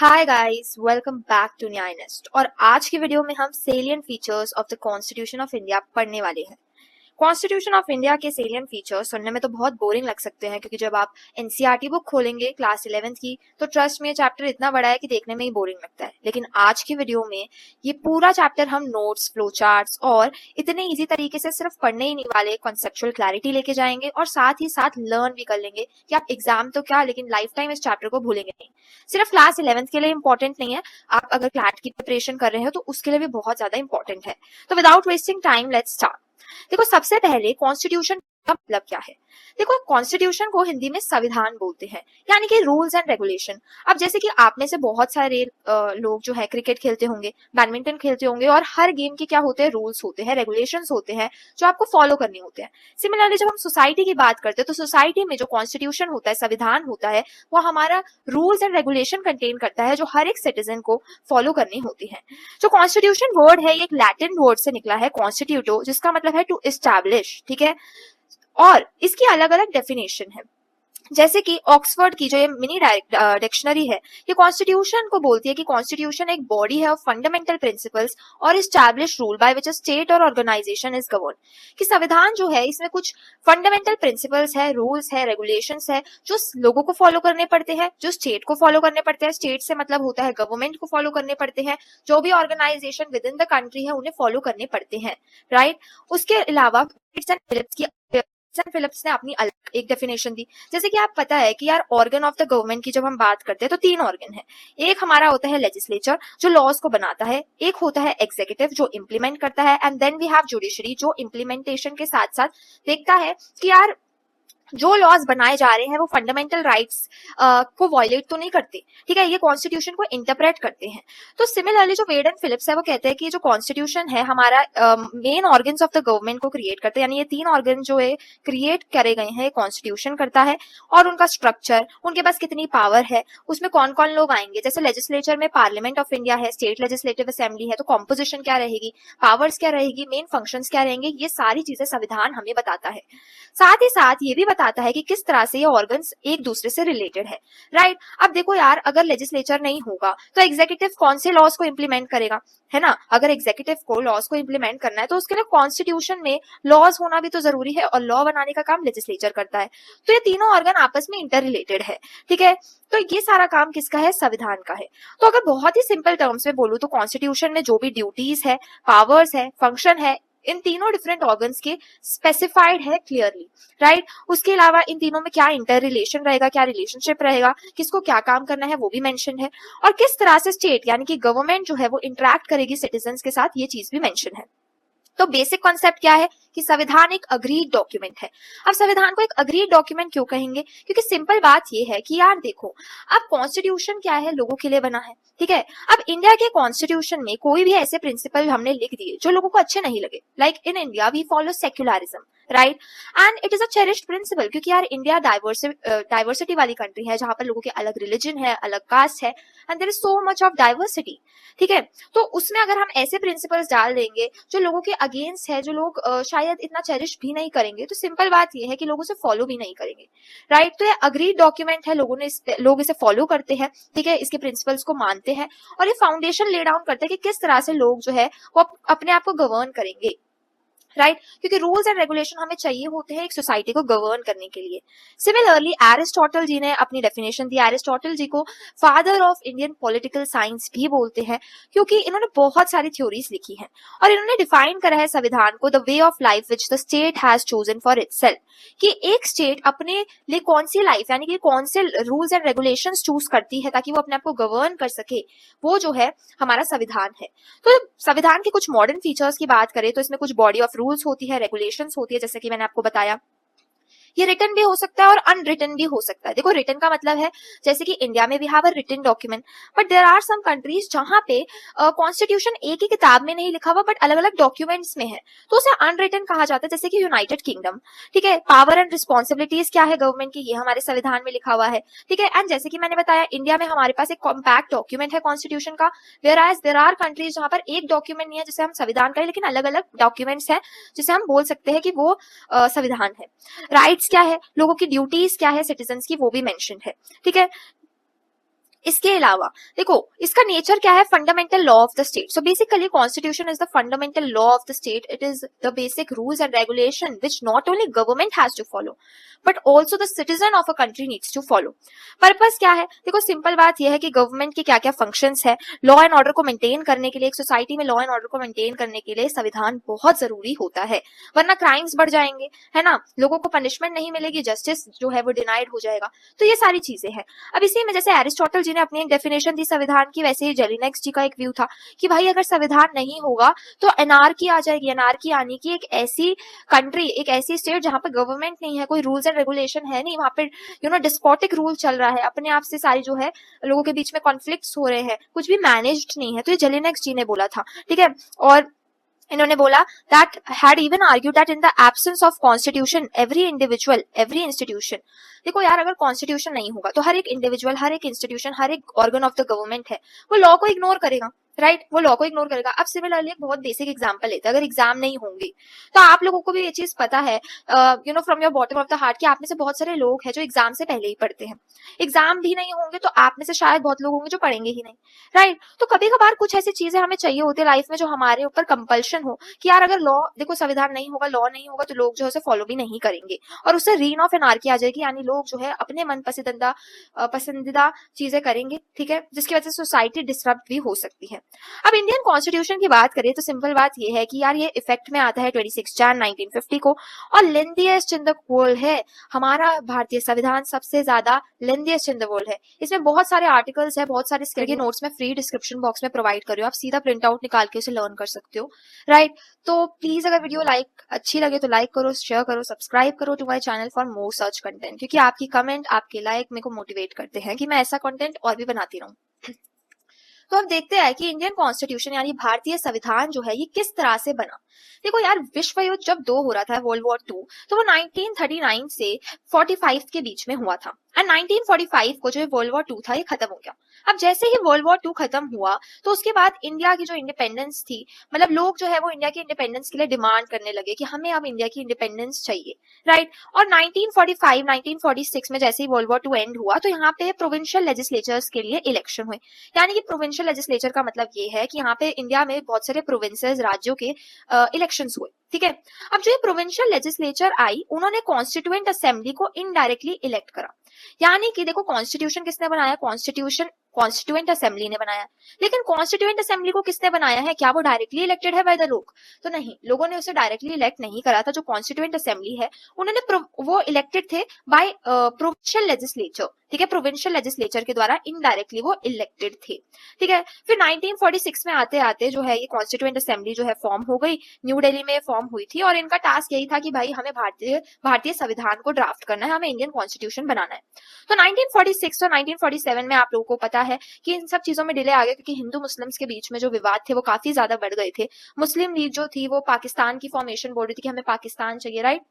Hi guys, welcome back to Nyay nest. और आज की वीडियो में हम salient features of the constitution of India पढ़ने वाले हैं। कॉन्स्टिट्यूशन ऑफ इंडिया के सेलियंट फीचर्स सुनने में तो बहुत बोरिंग लग सकते हैं, क्योंकि जब आप एनसीईआरटी बुक खोलेंगे क्लास 11th की तो ट्रस्ट में ये चैप्टर इतना बड़ा है कि देखने में ही बोरिंग लगता है। लेकिन आज की वीडियो में ये पूरा चैप्टर हम नोट्स, फ्लो चार्ट्स और इतने इजी तरीके से सिर्फ पढ़ने ही नहीं वाले, कॉन्सेप्चुअल क्लैरिटी लेके जाएंगे और साथ ही साथ लर्न भी कर लेंगे कि आप एग्जाम तो क्या लेकिन लाइफ टाइम इस चैप्टर को भूलेंगे नहीं। सिर्फ क्लास 11th के लिए इंपॉर्टेंट नहीं है, आप अगर क्लैट की प्रिपरेशन कर रहे हो तो उसके लिए भी बहुत ज्यादा इंपॉर्टेंट है। तो without wasting time let's start. देखो, सबसे पहले कॉन्स्टिट्यूशन का मतलब क्या है। देखो, कॉन्स्टिट्यूशन को हिंदी में संविधान बोलते हैं, यानी कि रूल्स एंड रेगुलेशन। अब जैसे कि आप में से बहुत सारे लोग जो है क्रिकेट खेलते होंगे, बैडमिंटन खेलते होंगे, और हर गेम के क्या होते हैं, रूल्स होते हैं, रेगुलेशंस होते हैं जो आपको फॉलो करने होते हैं। सिमिलरली जब हम सोसाइटी की बात करते हैं तो सोसाइटी में जो कॉन्स्टिट्यूशन होता है, संविधान होता है, वो हमारा रूल्स एंड रेगुलेशन कंटेन करता है जो हर एक सिटीजन को फॉलो करनी होती है। जो कॉन्स्टिट्यूशन वर्ड है, ये एक लैटिन वर्ड से निकला है, कॉन्स्टिट्यूटो, जिसका मतलब है टू एस्टैब्लिश। ठीक है, और इसकी अलग अलग डेफिनेशन है। जैसे कि ऑक्सफोर्ड की जो ये मिनी डिक्शनरी है, ये कॉन्स्टिट्यूशन को बोलती है कि कॉन्स्टिट्यूशन एक बॉडी है ऑफ फंडामेंटल प्रिंसिपल्स और establish rule by which a state और ऑर्गेनाइजेशन इज गवर्न। कि संविधान जो है, इसमें कुछ फंडामेंटल प्रिंसिपल्स है, रूल्स है, रेगुलेशंस है जो लोगों को फॉलो करने पड़ते हैं, जो स्टेट को फॉलो करने पड़ते हैं। स्टेट से मतलब होता है गवर्नमेंट को फॉलो करने पड़ते हैं, जो भी organisation within the country है उन्हें फॉलो करने पड़ते हैं, राइट। उसके अलावा फिलिप्स ने अपनी अलग एक डेफिनेशन दी। जैसे कि आप पता है कि यार, ऑर्गन ऑफ द गवर्नमेंट की जब हम बात करते हैं तो तीन ऑर्गन है। एक हमारा होता है लेजिस्लेचर जो लॉज को बनाता है, एक होता है एग्जीक्यूटिव जो इंप्लीमेंट करता है, and then we have judiciary जो इंप्लीमेंटेशन के साथ साथ देखता है कि यार जो लॉज बनाए जा रहे हैं वो फंडामेंटल राइट्स को वायलेट तो नहीं करते। ठीक है, ये कॉन्स्टिट्यूशन को इंटरप्रेट करते हैं। तो सिमिलरली जो वेड एंड फिलिप्स है वो कहते हैं कि जो कॉन्स्टिट्यूशन है हमारा main organs of the government को क्रिएट करते हैं, यानी ये तीन ऑर्गन जो है क्रिएट करे गए हैं, कॉन्स्टिट्यूशन करता है। और उनका स्ट्रक्चर, उनके पास कितनी पावर है, उसमें कौन कौन लोग आएंगे। जैसे लेजिस्लेचर में पार्लियामेंट ऑफ इंडिया है, स्टेट लेजिस्लेटिव असेंबली है, तो कॉम्पोजिशन क्या रहेगी, पावर्स क्या रहेगी, मेन फंक्शंस क्या रहेंगे, ये सारी चीजें संविधान हमें बताता है। साथ ही साथ ये भी बताता है कि किस तरह से ये ऑर्गन्स एक दूसरे से रिलेटेड है, राइट। अब देखो यार, अगर लेजिस्लेचर नहीं होगा तो एग्जीक्यूटिव कौन से लॉज को इंप्लीमेंट करेगा, है ना। अगर एग्जीक्यूटिव को लॉज को इंप्लीमेंट करना है तो उसके लिए कॉन्स्टिट्यूशन में लॉज होना भी तो जरूरी है, और लॉ बनाने का काम लेजिस्लेचर करता है। तो ये तीनों ऑर्गन आपस में इंटर रिलेटेड है, ठीक है। तो ये सारा काम किसका है, संविधान का है। तो अगर बहुत ही सिंपल टर्म्स में बोलूं तो कॉन्स्टिट्यूशन में जो भी ड्यूटीज है, पावर्स है, फंक्शन है, इन तीनों डिफरेंट ऑर्गन्स के स्पेसिफाइड है क्लियरली, राइट। उसके अलावा इन तीनों में क्या इंटर रिलेशन रहेगा, क्या रिलेशनशिप रहेगा, किसको क्या काम करना है वो भी मेंशन है, और किस तरह से स्टेट यानी कि गवर्नमेंट जो है वो इंटरेक्ट करेगी सिटीजन्स के साथ, ये चीज भी मेंशन है। तो बेसिक कॉन्सेप्ट क्या है कि संविधान एक अग्रीड डॉक्यूमेंट है। अब संविधान को एक अग्रीड डॉक्यूमेंट क्यों कहेंगे, क्योंकि सिंपल बात ये है कि यार देखो, अब कॉन्स्टिट्यूशन क्या है, लोगों के लिए बना है, ठीक है। अब इंडिया के कॉन्स्टिट्यूशन में कोई भी ऐसे प्रिंसिपल हमने लिख दिए जो लोगों को अच्छे नहीं लगे, like in India we follow secularism, right, and it is a cherished principle, क्योंकि यार इंडिया डाइवर्सिटी वाली कंट्री है जहां पर लोगों के अलग रिलीजन है, अलग कास्ट है, and there is so much of diversity, ठीक है। तो उसमें अगर हम ऐसे प्रिंसिपल्स डाल देंगे जो लोगों के अगेंस्ट है, जो लोग शायद इतना चेरिश भी नहीं करेंगे, तो सिंपल बात ये है कि लोग उसे फॉलो भी नहीं करेंगे, राइट। तो ये अग्रीड डॉक्यूमेंट है, लोग इसे फॉलो करते हैं, ठीक है, इसके प्रिंसिपल्स को मानते हैं, और ये फाउंडेशन ले डाउन करते हैं कि किस तरह से लोग जो है वो अपने आप को गवर्न करेंगे, राइट। क्योंकि रूल्स एंड रेगुलेशन हमें चाहिए होते हैं एक सोसाइटी को गवर्न करने के लिए। सिमिलरली एरिस्टोटल जी ने अपनी डेफिनेशन दी। एरिस्टोटल जी को father of Indian political science भी बोलते हैं, क्योंकि इन्होंने बहुत सारी थ्योरीज लिखी हैं, और इन्होंने डिफाइन करा है संविधान को the way of life which the state has chosen for itself, कि एक स्टेट अपने लिए कौन सी लाइफ यानी कि कौन से रूल्स एंड रेगुलेशंस चूज करती है ताकि वो अपने आप को गवर्न कर सके, वो जो है हमारा संविधान है। तो संविधान के कुछ मॉडर्न फीचर्स की बात करें तो इसमें कुछ बॉडी ऑफ रूल्स होती है, रेगुलेशंस होती है, जैसे कि मैंने आपको बताया। ये रिटन भी हो सकता है और अनरिटन भी हो सकता है। देखो, रिटन का मतलब है जैसे कि इंडिया में we have a written document, but there are some countries जहां पे कॉन्स्टिट्यूशन एक ही किताब में नहीं लिखा हुआ बट अलग अलग डॉक्यूमेंट्स में है, तो उसे अनरिटन कहा जाता है। जैसे कि यूनाइटेड किंगडम, ठीक है, पावर एंड रिस्पॉन्सिबिलिटीज क्या है गवर्नमेंट की, ये हमारे संविधान में लिखा हुआ है, ठीक है। एंड जैसे कि मैंने बताया, इंडिया में हमारे पास एक कॉम्पैक्ट डॉक्यूमेंट है कॉन्स्टिट्यूशन का, वेयर देयर आर कंट्रीज जहां पर एक डॉक्यूमेंट नहीं है जिसे हम संविधान कहें, लेकिन अलग अलग डॉक्यूमेंट्स हैं जिसे हम बोल सकते हैं कि वो संविधान है। राइट्स क्या है, लोगों की ड्यूटीज क्या है सिटीजन्स की, वो भी मेंशन है, ठीक है। इसके अलावा देखो इसका नेचर क्या है, fundamental law of the state. So basically constitution is the fundamental law of the state. It is the basic rules and regulation which not only government has to follow but also the citizen of a country needs to follow. Purpose क्या है, देखो simple बात यह है कि government के क्या क्या फंक्शंस है। लॉ एंड ऑर्डर को मेंटेन करने के लिए, एक सोसाइटी में लॉ एंड ऑर्डर को मेंटेन करने के लिए संविधान बहुत जरूरी होता है, वरना क्राइम्स बढ़ जाएंगे, है ना, लोगों को पनिशमेंट नहीं मिलेगी, जस्टिस जो है वो डिनाइड हो जाएगा। तो ये सारी चीजें हैं। अब इसी में जैसे एरिस्टोटल जी ने अपनी एक डेफिनेशन दी संविधान की, वैसे ही जेलिनेक्स जी का एक व्यू था कि भाई अगर संविधान नहीं होगा तो एनार्की आ जाएगी। एनार्की आने की, एक ऐसी कंट्री, एक ऐसी स्टेट जहां पे गवर्नमेंट नहीं है, कोई रूल्स एंड रेगुलेशन है नहीं, वहां पे डिस्पोटिक रूल चल रहा है, अपने आप से सारी जो है लोगों के बीच में कॉन्फ्लिक्ट्स हो रहे हैं, कुछ भी मैनेज्ड नहीं है। तो ये जेलिनेक्स जी ने बोला था, ठीक है। और इन्होंने बोला that had even argued that in the absence of constitution every individual every institution, देखो यार अगर कॉन्स्टिट्यूशन नहीं होगा तो हर एक इंडिविजुअल, हर एक इंस्टीट्यूशन, हर एक ऑर्गन ऑफ द गवर्नमेंट है वो लॉ को इग्नोर करेगा, राइट, वो लॉ को इग्नोर करेगा। अब सिमिलरली एक बहुत बेसिक एग्जांपल लेते हैं, अगर एग्जाम नहीं होंगे तो आप लोगों को भी ये चीज पता है, from your bottom of the heart, कि आप में से बहुत सारे लोग हैं जो एग्जाम से पहले ही पढ़ते हैं। एग्जाम भी नहीं होंगे तो आप में से शायद बहुत लोग होंगे जो पढ़ेंगे ही नहीं, राइट। तो कभी कभार कुछ ऐसी चीजें हमें चाहिए होती है लाइफ में जो हमारे ऊपर कंपल्शन हो कि यार अगर लॉ, देखो संविधान नहीं होगा, लॉ नहीं होगा तो लोग जो है उसे फॉलो भी नहीं करेंगे और उससे रीन ऑफ एनार्की आ जाएगी, यानी लोग जो है अपने मन पसंदीदा चीजें करेंगे, ठीक है, जिसकी वजह से सोसाइटी डिसरप्ट भी हो सकती है। अब इंडियन कॉन्स्टिट्यूशन की बात करें तो सिंपल बात यह है कि यार ये इफेक्ट में आता है 26 जन 1950 को और लेंथीएस्ट इन द वर्ल्ड है। हमारा भारतीय संविधान सबसे ज्यादा लेंथीएस्ट इन द वर्ल्ड है। इसमें बहुत सारे आर्टिकल्स है, बहुत सारे स्टडी नोट्स में फ्री डिस्क्रिप्शन बॉक्स में प्रोवाइड कर रही हूँ, आप सीधा प्रिंट आउट निकाल के उसे लर्न कर सकते हो, राइट। तो प्लीज अगर वीडियो अच्छी लगे तो लाइक करो, शेयर करो, सब्सक्राइब करो to my channel for more search content, क्योंकि आपकी कमेंट, आपके लाइक मेरे को मोटिवेट करते हैं कि मैं ऐसा कंटेंट और भी बनाती रहूं। तो अब देखते हैं कि इंडियन कॉन्स्टिट्यूशन यानी भारतीय संविधान जो है ये किस तरह से बना। देखो यार विश्व युद्ध जब 2 हो रहा था, वर्ल्ड वॉर 2, तो वो 1939 से 45 के बीच में हुआ था एंड 1945 को जो वर्ल्ड वॉर 2 था ये खत्म हो गया। अब जैसे ही वर्ल्ड वॉर 2 खत्म हुआ तो उसके बाद इंडिया की जो इंडिपेंडेंस थी, मतलब लोग जो है वो इंडिया की इंडिपेंडेंस के लिए डिमांड करने लगे कि हमें अब इंडिया की इंडिपेंडेंस चाहिए, राइट। और 1945 1946 में जैसे ही वर्ल्ड वॉर 2 एंड हुआ तो यहाँ पे प्रोविंशियल लेजिस्लेचर्स के लिए इलेक्शन हुए। यानी कि प्रोविंशियल लेजिस्लेचर का मतलब ये है कि यहाँ पे इंडिया में बहुत सारे प्रोविंसेस, राज्यों के इलेक्शंस हुए, ठीक है। अब जो ये प्रोविंशियल लेजिस्लेचर आई, उन्होंने कॉन्स्टिट्यूएंट असेंबली को इनडायरेक्टली इलेक्ट करा। यानी कि देखो कॉन्स्टिट्यूशन किसने बनाया, कॉन्स्टिट्यूशन कॉन्स्टिट्यूएंट असेंबली ने बनाया, लेकिन कॉन्स्टिट्यूएंट असेंबली को किसने बनाया है, क्या वो डायरेक्टली इलेक्टेड है बाय द लोग? तो नहीं, लोगों ने उसे डायरेक्टली इलेक्ट नहीं करा था। जो कॉन्स्टिट्यूएंट असेंबली है उन्होंने वो इलेक्टेड थे बाय प्रोविंशियल लेजिस्लेचर, ठीक है, प्रोविंशियल लेजिस्लेचर के द्वारा इनडायरेक्टली वो इलेक्टेड थे, ठीक है। फिर 1946 में आते आते जो है ये कॉन्स्टिट्यूएंट असेंबली जो है फॉर्म हो गई, न्यू दिल्ली में फॉर्म हुई थी और इनका टास्क यही था कि भाई हमें भारतीय संविधान को ड्राफ्ट करना है, हमें इंडियन कॉन्स्टिट्यूशन बनाना है। तो 1946 और 1947 में आप लोगों को पता है कि इन सब चीजों में डिले आ गया क्योंकि हिंदू मुस्लिम्स के बीच में जो विवाद थे वो काफी ज्यादा बढ़ गए थे। मुस्लिम लीग जो थी वो पाकिस्तान की फॉर्मेशन बोल रही थी कि हमें पाकिस्तान चाहिए, राइट।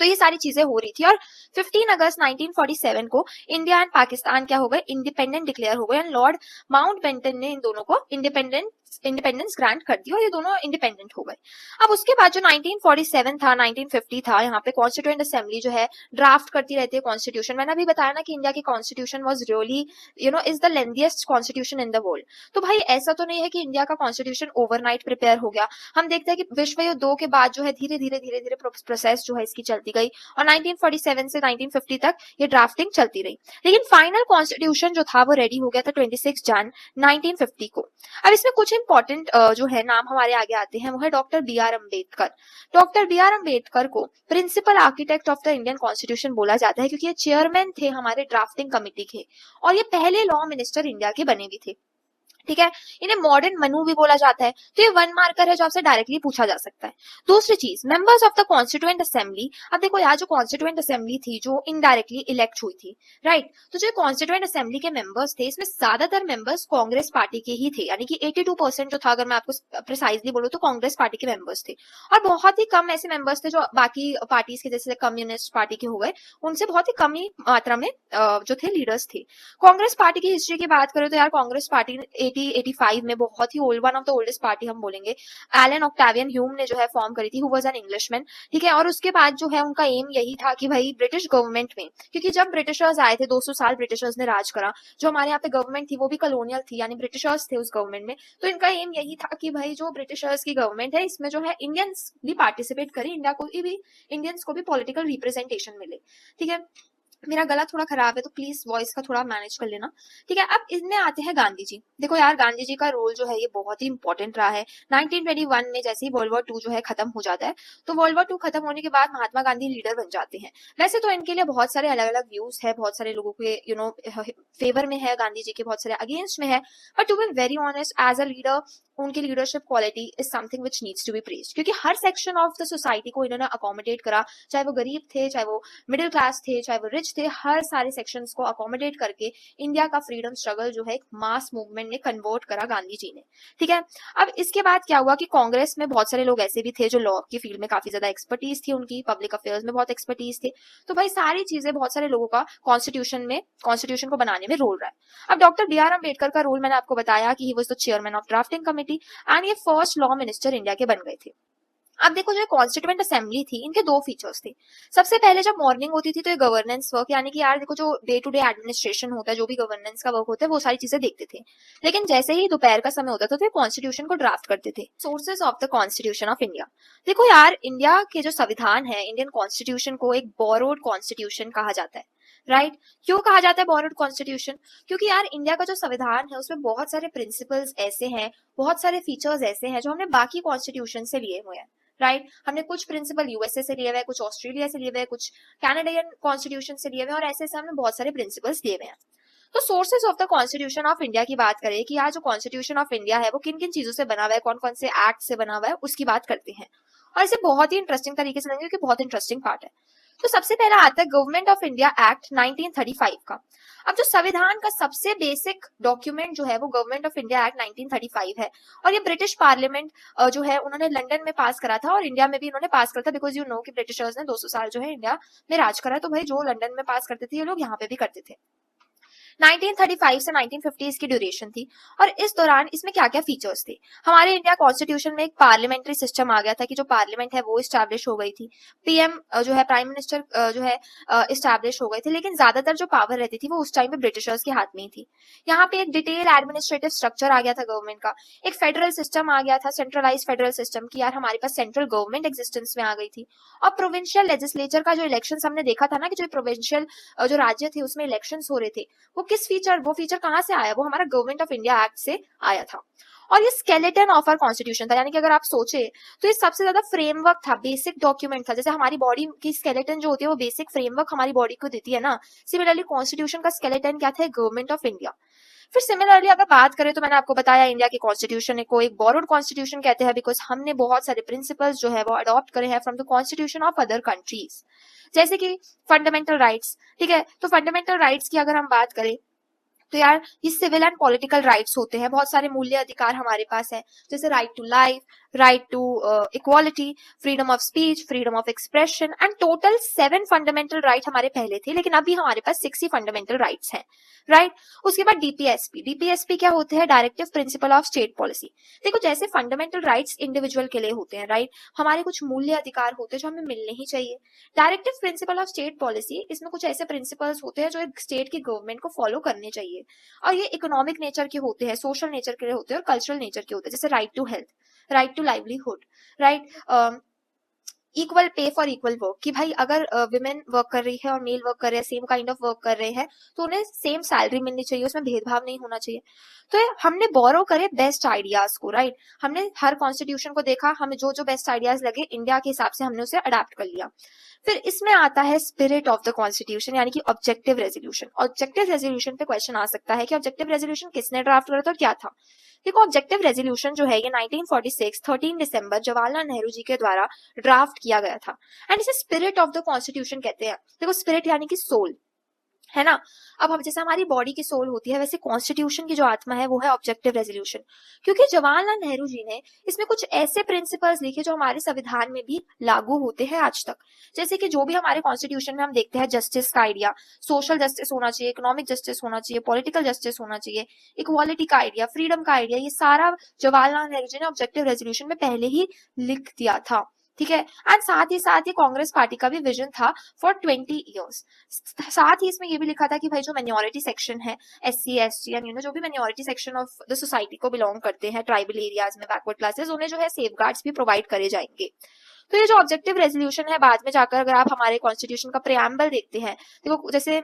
तो ये सारी चीजें हो रही थी और 15 अगस्त 1947 को इंडिया एंड पाकिस्तान क्या हो गए, इंडिपेंडेंट डिक्लेयर हो गए एंड लॉर्ड माउंटबेटन ने इन दोनों को इंडिपेंडेंस ग्रांट कर दी और ये दोनों इंडिपेंडेंट हो गए। अब उसके बाद जो 1947 था, 1950 था, यहाँ पे कॉन्स्टिट्यूएंट असेंबली जो है ड्राफ्ट करती रहती है कॉन्स्टिट्यूशन। मैंने अभी बताया ना कि इंडिया की constitution was really is the lengthiest constitution in the world. तो भाई ऐसा तो नहीं है कि इंडिया का कॉन्स्टिट्यूशन ओवरनाइट प्रिपेयर हो गया। हम देखते हैं कि विश्व युद्ध 2 के बाद जो है धीरे धीरे प्रोसेस जो है इसकी चलती गई और 1947 से 1950 तक ये ड्राफ्टिंग चलती रही, लेकिन फाइनल कॉन्स्टिट्यूशन जो था वो रेडी हो गया था 26 जन 1950 को। अब इसमें कुछ इंपॉर्टेंट जो है नाम हमारे आगे आते हैं, वो है डॉक्टर बी आर अम्बेडकर। डॉक्टर बी आर अम्बेडकर को principal architect of the Indian constitution बोला जाता है क्योंकि ये चेयरमैन थे हमारे ड्राफ्टिंग कमिटी के और ये पहले लॉ मिनिस्टर इंडिया के बने भी थे, ठीक है। इन्हें मॉडर्न मनु भी बोला जाता है। तो ये 1 मार्कर है जो आपसे डायरेक्टली पूछा जा सकता है। दूसरी चीज, members of the constituent assembly. अब देखो यार जो कॉन्स्टिट्यूएंट असेंबली थी जो इनडायरेक्टली इलेक्ट हुई थी, राइट। तो जो कॉन्स्टिट्यूएंट असेंबली के मेंबर्स थे इसमें ज्यादातर मेंबर्स कांग्रेस पार्टी के ही थे, यानी कि 82% जो था, अगर मैं आपको प्रिसाइजली बोलूं तो कांग्रेस पार्टी के मेंबर्स थे और बहुत ही कम ऐसे मेंबर्स थे जो बाकी पार्टीज के जैसे कम्युनिस्ट पार्टी के हो गए, उनसे बहुत ही कम ही मात्रा में जो थे लीडर्स थे। कांग्रेस पार्टी की हिस्ट्री की बात करें तो यार कांग्रेस पार्टी 1885 में बहुत ही old, one of the oldest party हम बोलेंगे, एलन ऑक्टेवियन ह्यूम ने जो है फॉर्म करी थी, हु वाज एन इंग्लिशमैन, ठीक है। और उसके बाद जो है उनका एम यही था कि भाई ब्रिटिश गवर्नमेंट में, क्योंकि जब ब्रिटिशर्स आए थे 200 साल ब्रिटिशर्स ने राज करा, जो हमारे यहाँ पे गवर्नमेंट थी वो भी कॉलोनियल थी, यानी ब्रिटिशर्स थे उस गवर्नमेंट में, तो इनका एम यही था कि भाई जो ब्रिटिशर्स की गवर्नमेंट है इसमें जो है इंडियंस भी पार्टिसिपेट करें, इंडियंस को भी पॉलिटिकल रिप्रेजेंटेशन मिले, ठीक है। मेरा गला थोड़ा खराब है तो प्लीज वॉइस का थोड़ा मैनेज कर लेना, ठीक है। अब इसमें आते हैं गांधी जी। देखो यार, गांधी जी का रोल जो है ये बहुत ही इंपॉर्टेंट रहा है। 1921 में जैसे ही वर्ल्ड वॉर 2 जो है खत्म हो जाता है, तो वर्ल्ड वॉर 2 खत्म होने के बाद महात्मा गांधी लीडर बन जाते हैं। वैसे तो इनके लिए बहुत सारे अलग अलग व्यूज है, बहुत सारे लोगों के फेवर में है गांधी जी के, बहुत सारे अगेंस्ट में है, but to be very honest as a leader उनकी leadership quality is something which needs to be praised, क्योंकि हर सेक्शन ऑफ द सोसाइटी को इन्होंने अकोमोडेट करा, चाहे वो गरीब थे, चाहे वो मिडिल क्लास थे, चाहे वो रिच थे, हर सारे सेक्शंस को अकोमोडेट करके इंडिया का फ्रीडम स्ट्रगल जो है एक मास मूवमेंट ने कन्वर्ट करा गांधी जी ने, ठीक है। अब इसके बाद क्या हुआ कि कांग्रेस में बहुत सारे लोग ऐसे भी थे जो लॉ की फील्ड में काफी ज्यादा एक्सपर्टीज थी, उनकी पब्लिक अफेयर्स में बहुत एक्सपर्टीज थे, तो भाई सारी चीजें बहुत सारे लोगों का कॉन्स्टिट्यूशन को बनाने में रोल रहा है। अब डॉक्टर B.R. अम्बेडकर का रोल मैंने आपको बताया कि he was the chairman of drafting committee and ये फर्स्ट लॉ मिनिस्टर इंडिया के बन गए थे। अब देखो जो कॉन्स्टिट्यूएंट असेंबली थी, इनके 2 फीचर्स थे। सबसे पहले जब मॉर्निंग होती थी तो ये गवर्नेंस वर्क, यानी कि यार देखो जो डे टू डे एडमिनिस्ट्रेशन होता है, जो भी गवर्नेंस का वर्क होता है, वो सारी चीजें देखते थे। लेकिन जैसे ही दोपहर का समय होता था तो ये कॉन्स्टिट्यूशन को ड्राफ्ट करते थे। Sources of the constitution of India. देखो यार, इंडिया के जो संविधान है, इंडियन कॉन्स्टिट्यूशन को एक बोरोड कॉन्स्टिट्यूशन कहा जाता है, राइट क्यों कहा जाता है बोरोड कॉन्स्टिट्यूशन? क्योंकि यार इंडिया का जो संविधान है उसमें बहुत सारे प्रिंसिपल्स ऐसे हैं, बहुत सारे फीचर्स ऐसे हैं जो हमने बाकी कॉन्स्टिट्यूशन से लिए हुए हैं, राइट हमने कुछ प्रिंसिपल यूएसए से लिए हुए हैं, कुछ ऑस्ट्रेलिया से लिए हुए हैं, कुछ कैनेडियन कॉन्स्टिट्यूशन से लिए हुए हैं, और ऐसे हमने बहुत सारे प्रिंसिपल्स लिए हुए हैं। तो sources of the constitution of India की बात करें कि यार जो कॉन्स्टिट्यूशन ऑफ इंडिया है वो किन किन चीजों से बना हुआ है, कौन कौन से एक्ट से बना हुआ है, उसकी बात करते हैं, और इसे बहुत ही इंटरेस्टिंग तरीके से लेंगे क्योंकि बहुत इंटरेस्टिंग पार्ट है। तो सबसे पहला आता है गवर्नमेंट ऑफ इंडिया एक्ट 1935 का। अब जो संविधान का सबसे बेसिक डॉक्यूमेंट जो है वो गवर्नमेंट ऑफ इंडिया एक्ट 1935 है, और ये ब्रिटिश पार्लियामेंट जो है उन्होंने लंदन में पास करा था और इंडिया में भी इन्होंने पास करा था, बिकॉज यू नो कि ब्रिटिशर्स ने 200 साल जो है इंडिया में राज करा, तो भाई जो लंदन में पास करते थे ये लोग यहाँ पे भी करते थे। 1935 से 1950 की ड्यूरेशन थी, और इस दौरान इसमें क्या क्या फीचर्स थे। हमारे इंडिया कॉन्स्टिट्यूशन में एक पार्लियामेंट्री सिस्टम आ गया था कि जो पार्लियामेंट है वो इस्टेब्लिश हो गई थी, पीएम जो है प्राइम मिनिस्टर जो है इस्टेब्लिश हो गए थे, लेकिन ज्यादातर जो पावर रहती थी वो उस टाइम पे ब्रिटिशर्स के हाथ में ही थी। यहाँ पे एक डिटेल एडमिनिस्ट्रेटिव स्ट्रक्चर आ गया था गवर्नमेंट का, एक फेडरल सिस्टम आ गया था, सेंट्रलाइज फेडरल सिस्टम की, यार हमारे पास सेंट्रल गवर्नमेंट एग्जिस्टेंस में आ गई थी, और प्रोविंशियल लेजिस्लेचर का जो इलेक्शन हमने देखा था ना कि जो प्रोविंशियल जो राज्य थे उसमें इलेक्शन हो रहे थे, वो फीचर कहां से आया, वो हमारा गवर्नमेंट ऑफ इंडिया एक्ट से आया था। और ये स्केलेटन ऑफ आवर कॉन्स्टिट्यूशन था, यानी कि अगर आप सोचे तो ये सबसे ज्यादा फ्रेमवर्क था, बेसिक डॉक्यूमेंट था। जैसे हमारी बॉडी की स्केलेटन जो होती है वो बेसिक फ्रेमवर्क हमारी बॉडी को देती है ना, सिमिलरली कॉन्स्टिट्यूशन का स्केलेटन क्या था, गवर्नमेंट ऑफ इंडिया। फिर सिमिलरली अगर बात करें तो मैंने आपको बताया इंडिया के कॉन्स्टिट्यूशन को एक बोरोड कॉन्स्टिट्यूशन कहते हैं, बिकॉज हमने बहुत सारे प्रिंसिपल्स जो है वो अडॉप्ट करे हैं from the constitution of other countries, जैसे कि फंडामेंटल राइट्स, ठीक है। तो फंडामेंटल राइट्स की अगर हम बात करें तो यार ये सिविल एंड पॉलिटिकल राइट्स होते हैं, बहुत सारे मूल्य अधिकार हमारे पास है, जैसे right to life, right to equality, freedom of speech, freedom of expression, and total 7 fundamental right हमारे पहले थे, लेकिन अभी हमारे पास 6 ही फंडामेंटल राइट्स हैं, राइट। उसके बाद डीपीएसपी क्या होते हैं, directive principle of state policy. देखो जैसे फंडामेंटल राइट्स इंडिविजुअल के लिए होते हैं, राइट हमारे कुछ मूल्य अधिकार होते हैं जो हमें मिलने ही चाहिए। Directive principle of state policy, इसमें कुछ ऐसे प्रिंसिपल्स होते हैं जो एक स्टेट की गवर्नमेंट को फॉलो करने चाहिए, और ये इकोनॉमिक नेचर के होते हैं, सोशल नेचर के होते हैं, और कल्चरल नेचर के होते हैं, जैसे right to health, right to livelihood, right equal pay for equal work, कि भाई अगर विमेन वर्क कर रही है और मेल वर्क कर रहे हैं, सेम काइंड ऑफ वर्क कर रहे हैं, तो उन्हें सेम सैलरी मिलनी चाहिए, उसमें भेदभाव नहीं होना चाहिए। तो हमने बोरो करे बेस्ट आइडियाज को, राइट हमने हर कॉन्स्टिट्यूशन को देखा, हमें जो जो बेस्ट आइडियाज लगे इंडिया के हिसाब से हमने उसे अडेप्ट कर लिया। फिर इसमें आता है स्पिरिट ऑफ द कॉन्स्टिट्यूशन, यानी कि ऑब्जेक्टिव रेजोल्यूशन। ऑब्जेक्टिव रेजोल्यूशन पे क्वेश्चन आ सकता है कि ऑब्जेक्टिव रेजोल्यूशन किसने ड्राफ्ट करा था और क्या था। देखो ऑब्जेक्टिव रेजोल्यूशन जो है ये 1946 13 दिसंबर जवाहरलाल नेहरू जी के द्वारा ड्राफ्ट किया गया था, एंड इसे स्पिरिट ऑफ द कॉन्स्टिट्यूशन कहते हैं। देखो स्पिरिट यानी कि सोल, है ना। अब हम जैसे हमारी बॉडी की सोल होती है, वैसे कॉन्स्टिट्यूशन की जो आत्मा है वो है ऑब्जेक्टिव रेजोल्यूशन, क्योंकि जवाहरलाल नेहरू जी ने इसमें कुछ ऐसे प्रिंसिपल्स लिखे जो हमारे संविधान में भी लागू होते हैं आज तक। जैसे कि जो भी हमारे कॉन्स्टिट्यूशन में हम देखते हैं जस्टिस का आइडिया, सोशल जस्टिस होना चाहिए, इकोनॉमिक जस्टिस होना चाहिए, पॉलिटिकल जस्टिस होना चाहिए, इक्वालिटी का आइडिया, फ्रीडम का आइडिया, ये सारा जवाहरलाल नेहरू जी ने ऑब्जेक्टिव रेजोल्यूशन में पहले ही लिख दिया था। ठीक है। एंड साथ ही कांग्रेस पार्टी का भी विजन था फॉर 20 ईयर्स। साथ ही इसमें ये भी लिखा था कि भाई जो माइनॉरिटी सेक्शन है, SC ST एंड जो भी minority section of the society को बिलोंग करते हैं, ट्राइबल एरियाज में, बैकवर्ड क्लासेस, उन्हें जो है सेफगार्ड्स भी प्रोवाइड करे जाएंगे। तो ये जो ऑब्जेक्टिव रेजोल्यूशन है, बाद में जाकर अगर आप हमारे कॉन्स्टिट्यूशन का प्रेएम्बल देखते हैं, देखो जैसे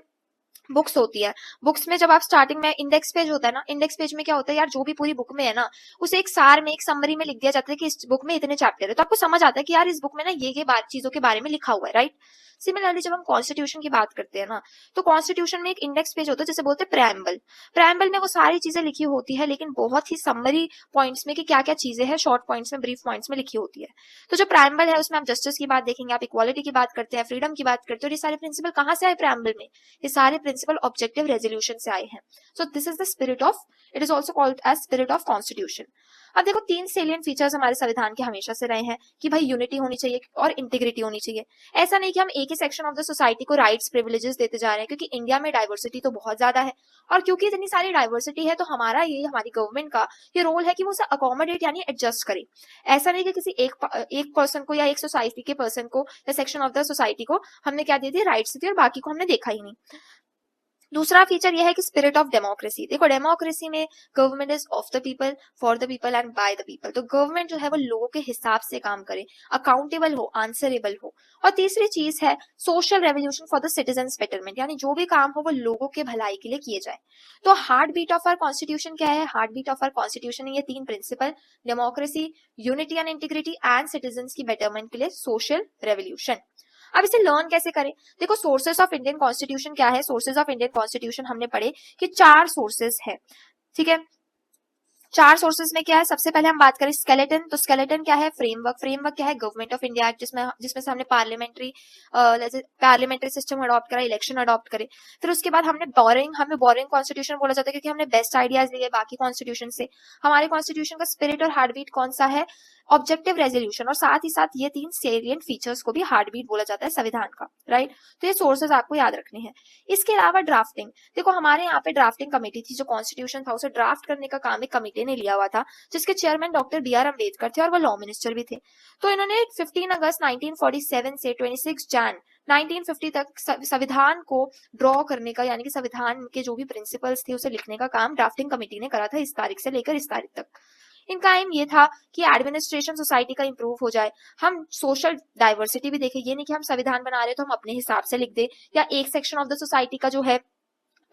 बुक्स होती है, बुक्स में जब आप स्टार्टिंग में इंडेक्स पेज होता है ना, इंडेक्स पेज में क्या होता है यार, जो भी पूरी बुक में है ना, उसे एक सार में, एक समरी में लिख दिया जाता है कि इस बुक में इतने चैप्टर है, तो आपको समझ आता है कि यार इस बुक में ना ये चीजों के बारे में लिखा हुआ है, राइट। सिमिलरली जब हम कॉन्स्टिट्यूशन की बात करते हैं ना, तो कॉन्स्टिट्यूशन में एक इंडेक्स पेज होता है जैसे बोलते हैं प्रेएम्बल। प्रेएम्बल में वो सारी चीजें लिखी होती है, लेकिन बहुत ही समरी पॉइंट्स में कि क्या क्या चीजें हैं, शॉर्ट पॉइंट्स में, ब्रीफ पॉइंट्स में लिखी होती है। तो जो प्रेएम्बल है उसमें आप जस्टिस की बात देखेंगे, आप इक्वालिटी की बात करते हैं, फ्रीडम की बात करते हैं, और ये सारे प्रिंसिपल कहाँ से आए प्रेएम्बल में, ये सारे प्रिंसिपल ऑब्जेक्टिव रेजोल्यूशन से आए हैं। So this is the spirit of, it is also called as spirit of constitution. अब देखो 3 सेलियंट फीचर्स हमारे संविधान के हमेशा से रहे हैं कि भाई यूनिटी होनी चाहिए और इंटीग्रिटी होनी चाहिए। ऐसा नहीं कि हम एक ही सेक्शन ऑफ द सोसाइटी को राइट्स प्रिविलेजेस देते जा रहे हैं, क्योंकि इंडिया में डाइवर्सिटी तो बहुत ज्यादा है, और क्योंकि इतनी सारी डाइवर्सिटी है तो हमारी गवर्नमेंट का ये रोल है कि वो उसे अकोमोडेट यानी एडजस्ट करे। ऐसा नहीं कि किसी एक पर्सन को या एक सोसाइटी के पर्सन को या सेक्शन ऑफ द सोसाइटी को हमने क्या दे दी, राइट्स दी, और बाकी को हमने देखा ही नहीं। दूसरा फीचर यह है कि स्पिरिट ऑफ डेमोक्रेसी। देखो डेमोक्रेसी में government is of the people, for the people and by the people. तो गवर्नमेंट जो है वो लोगों के हिसाब से काम करे, अकाउंटेबल हो, आंसरेबल हो। और तीसरी चीज है social revolution for the citizens betterment, यानी जो भी काम हो वो लोगों के भलाई के लिए किए जाए। तो heart beat of our constitution क्या है, heart beat of our constitution ये 3 principle, democracy, unity and integrity and citizens की बेटरमेंट के लिए सोशल रेवोल्यूशन। अब इसे लर्न कैसे करें, देखो सोर्सेस ऑफ इंडियन कॉन्स्टिट्यूशन क्या है, सोर्सेस ऑफ इंडियन कॉन्स्टिट्यूशन हमने पढ़े कि 4 सोर्सेस है। ठीक है, 4 सोर्सेज में क्या है, सबसे पहले हम बात करें स्केलेटन। तो स्केलेटन क्या है, फ्रेमवर्क। फ्रेमवर्क क्या है, गवर्नमेंट ऑफ इंडिया एक्ट, जिसमें से हमने पार्लियामेंट्री सिस्टम अडॉप्ट करा, इलेक्शन अडॉप्ट करे। फिर उसके बाद हमें बोरिंग कॉन्स्टिट्यूशन बोला जाता है, क्योंकि हमने बेस्ट आइडियाज लिए बाकी कॉन्स्टिट्यूशन से। हमारे कॉन्स्टिट्यूशन का स्पिरिट और हार्टबीट कौन सा है, ऑब्जेक्टिव रेजोल्यूशन। और साथ ही साथ ये 3 सेलिएंट फीचर्स को भी हार्टबीट बोला जाता है संविधान का, राइट। तो ये सोर्सेज आपको याद रखने हैं। इसके अलावा ड्राफ्टिंग, देखो हमारे यहाँ पे ड्राफ्टिंग कमेटी थी, जो कॉन्स्टिट्यूशन था उसे ड्राफ्ट करने का काम एक कमेटी ने लिया हुआ था, जिसके चेयरमैन डॉक्टर BR अम्बेडकर थे और वो लॉ मिनिस्टर भी थे। तो इन्होंने 15 अगस्त 1947 से 26 जैन 1950 तक संविधान को ड्रॉ करने का, यानी कि संविधान के जो भी प्रिंसिपल्स थे उसे लिखने का काम ड्राफ्टिंग कमेटी ने करा था, इस तारीख से लेकर इस तारीख तक। इनका एम ये था कि एडमिनिस्ट्रेशन सोसाइटी का इंप्रूव हो जाए, हम सोशल डाइवर्सिटी भी देखें। ये नहीं कि हम संविधान बना रहे तो हम अपने हिसाब से लिख दे, या एक सेक्शन ऑफ द सोसाइटी का जो है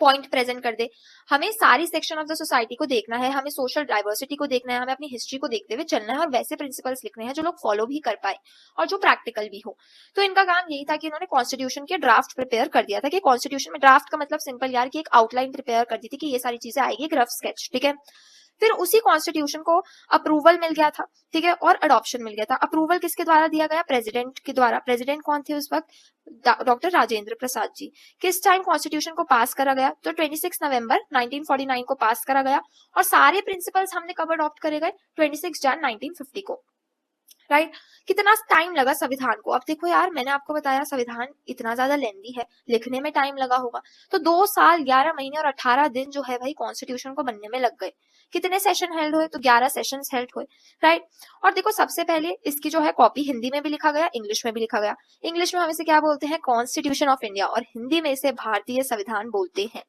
पॉइंट प्रेजेंट कर दे। हमें सारी सेक्शन ऑफ द सोसाइटी को देखना है, हमें सोशल डाइवर्सिटी को देखना है, हमें अपनी हिस्ट्री को देखते हुए चलना है, और वैसे प्रिंसिपल्स लिखने हैं जो लोग फॉलो भी कर पाए और जो प्रैक्टिकल भी हो। तो इनका काम यही था कि इन्होंने कॉन्स्टिट्यूशन के ड्राफ्ट प्रिपेयर कर दिया था, कि कॉन्स्टिट्यूशन में ड्राफ्ट का मतलब सिंपल यार कि एक आउटलाइन प्रिपेयर कर दी थी कि ये सारी चीजें आएगी, एक रफ स्केच। ठीक है, फिर उसी कॉन्स्टिट्यूशन को अप्रूवल मिल गया था, ठीक है, और अडॉप्शन मिल गया था। अप्रूवल किसके द्वारा दिया गया, प्रेसिडेंट के द्वारा। प्रेसिडेंट कौन थे उस वक्त, डॉक्टर राजेंद्र प्रसाद जी। किस टाइम कॉन्स्टिट्यूशन को पास करा गया, तो 26 नवंबर 1949 को पास करा गया, और सारे प्रिंसिपल्स हमने कब अडॉप्ट करे गए, 26 जन 1950 को, राइट। कितना टाइम लगा संविधान को, अब देखो यार मैंने आपको बताया संविधान इतना ज्यादा लेंदी है, लिखने में टाइम लगा होगा, तो 2 साल 11 महीने और 18 दिन जो है भाई कॉन्स्टिट्यूशन को बनने में लग गए। कितने सेशन हेल्ड हुए, तो 11 सेशंस हेल्ड हुए, राइट। और देखो सबसे पहले इसकी जो है कॉपी हिंदी में भी लिखा गया, इंग्लिश में भी लिखा गया। इंग्लिश में हम इसे क्या बोलते हैं, कॉन्स्टिट्यूशन ऑफ इंडिया, और हिंदी में इसे भारतीय संविधान बोलते हैं।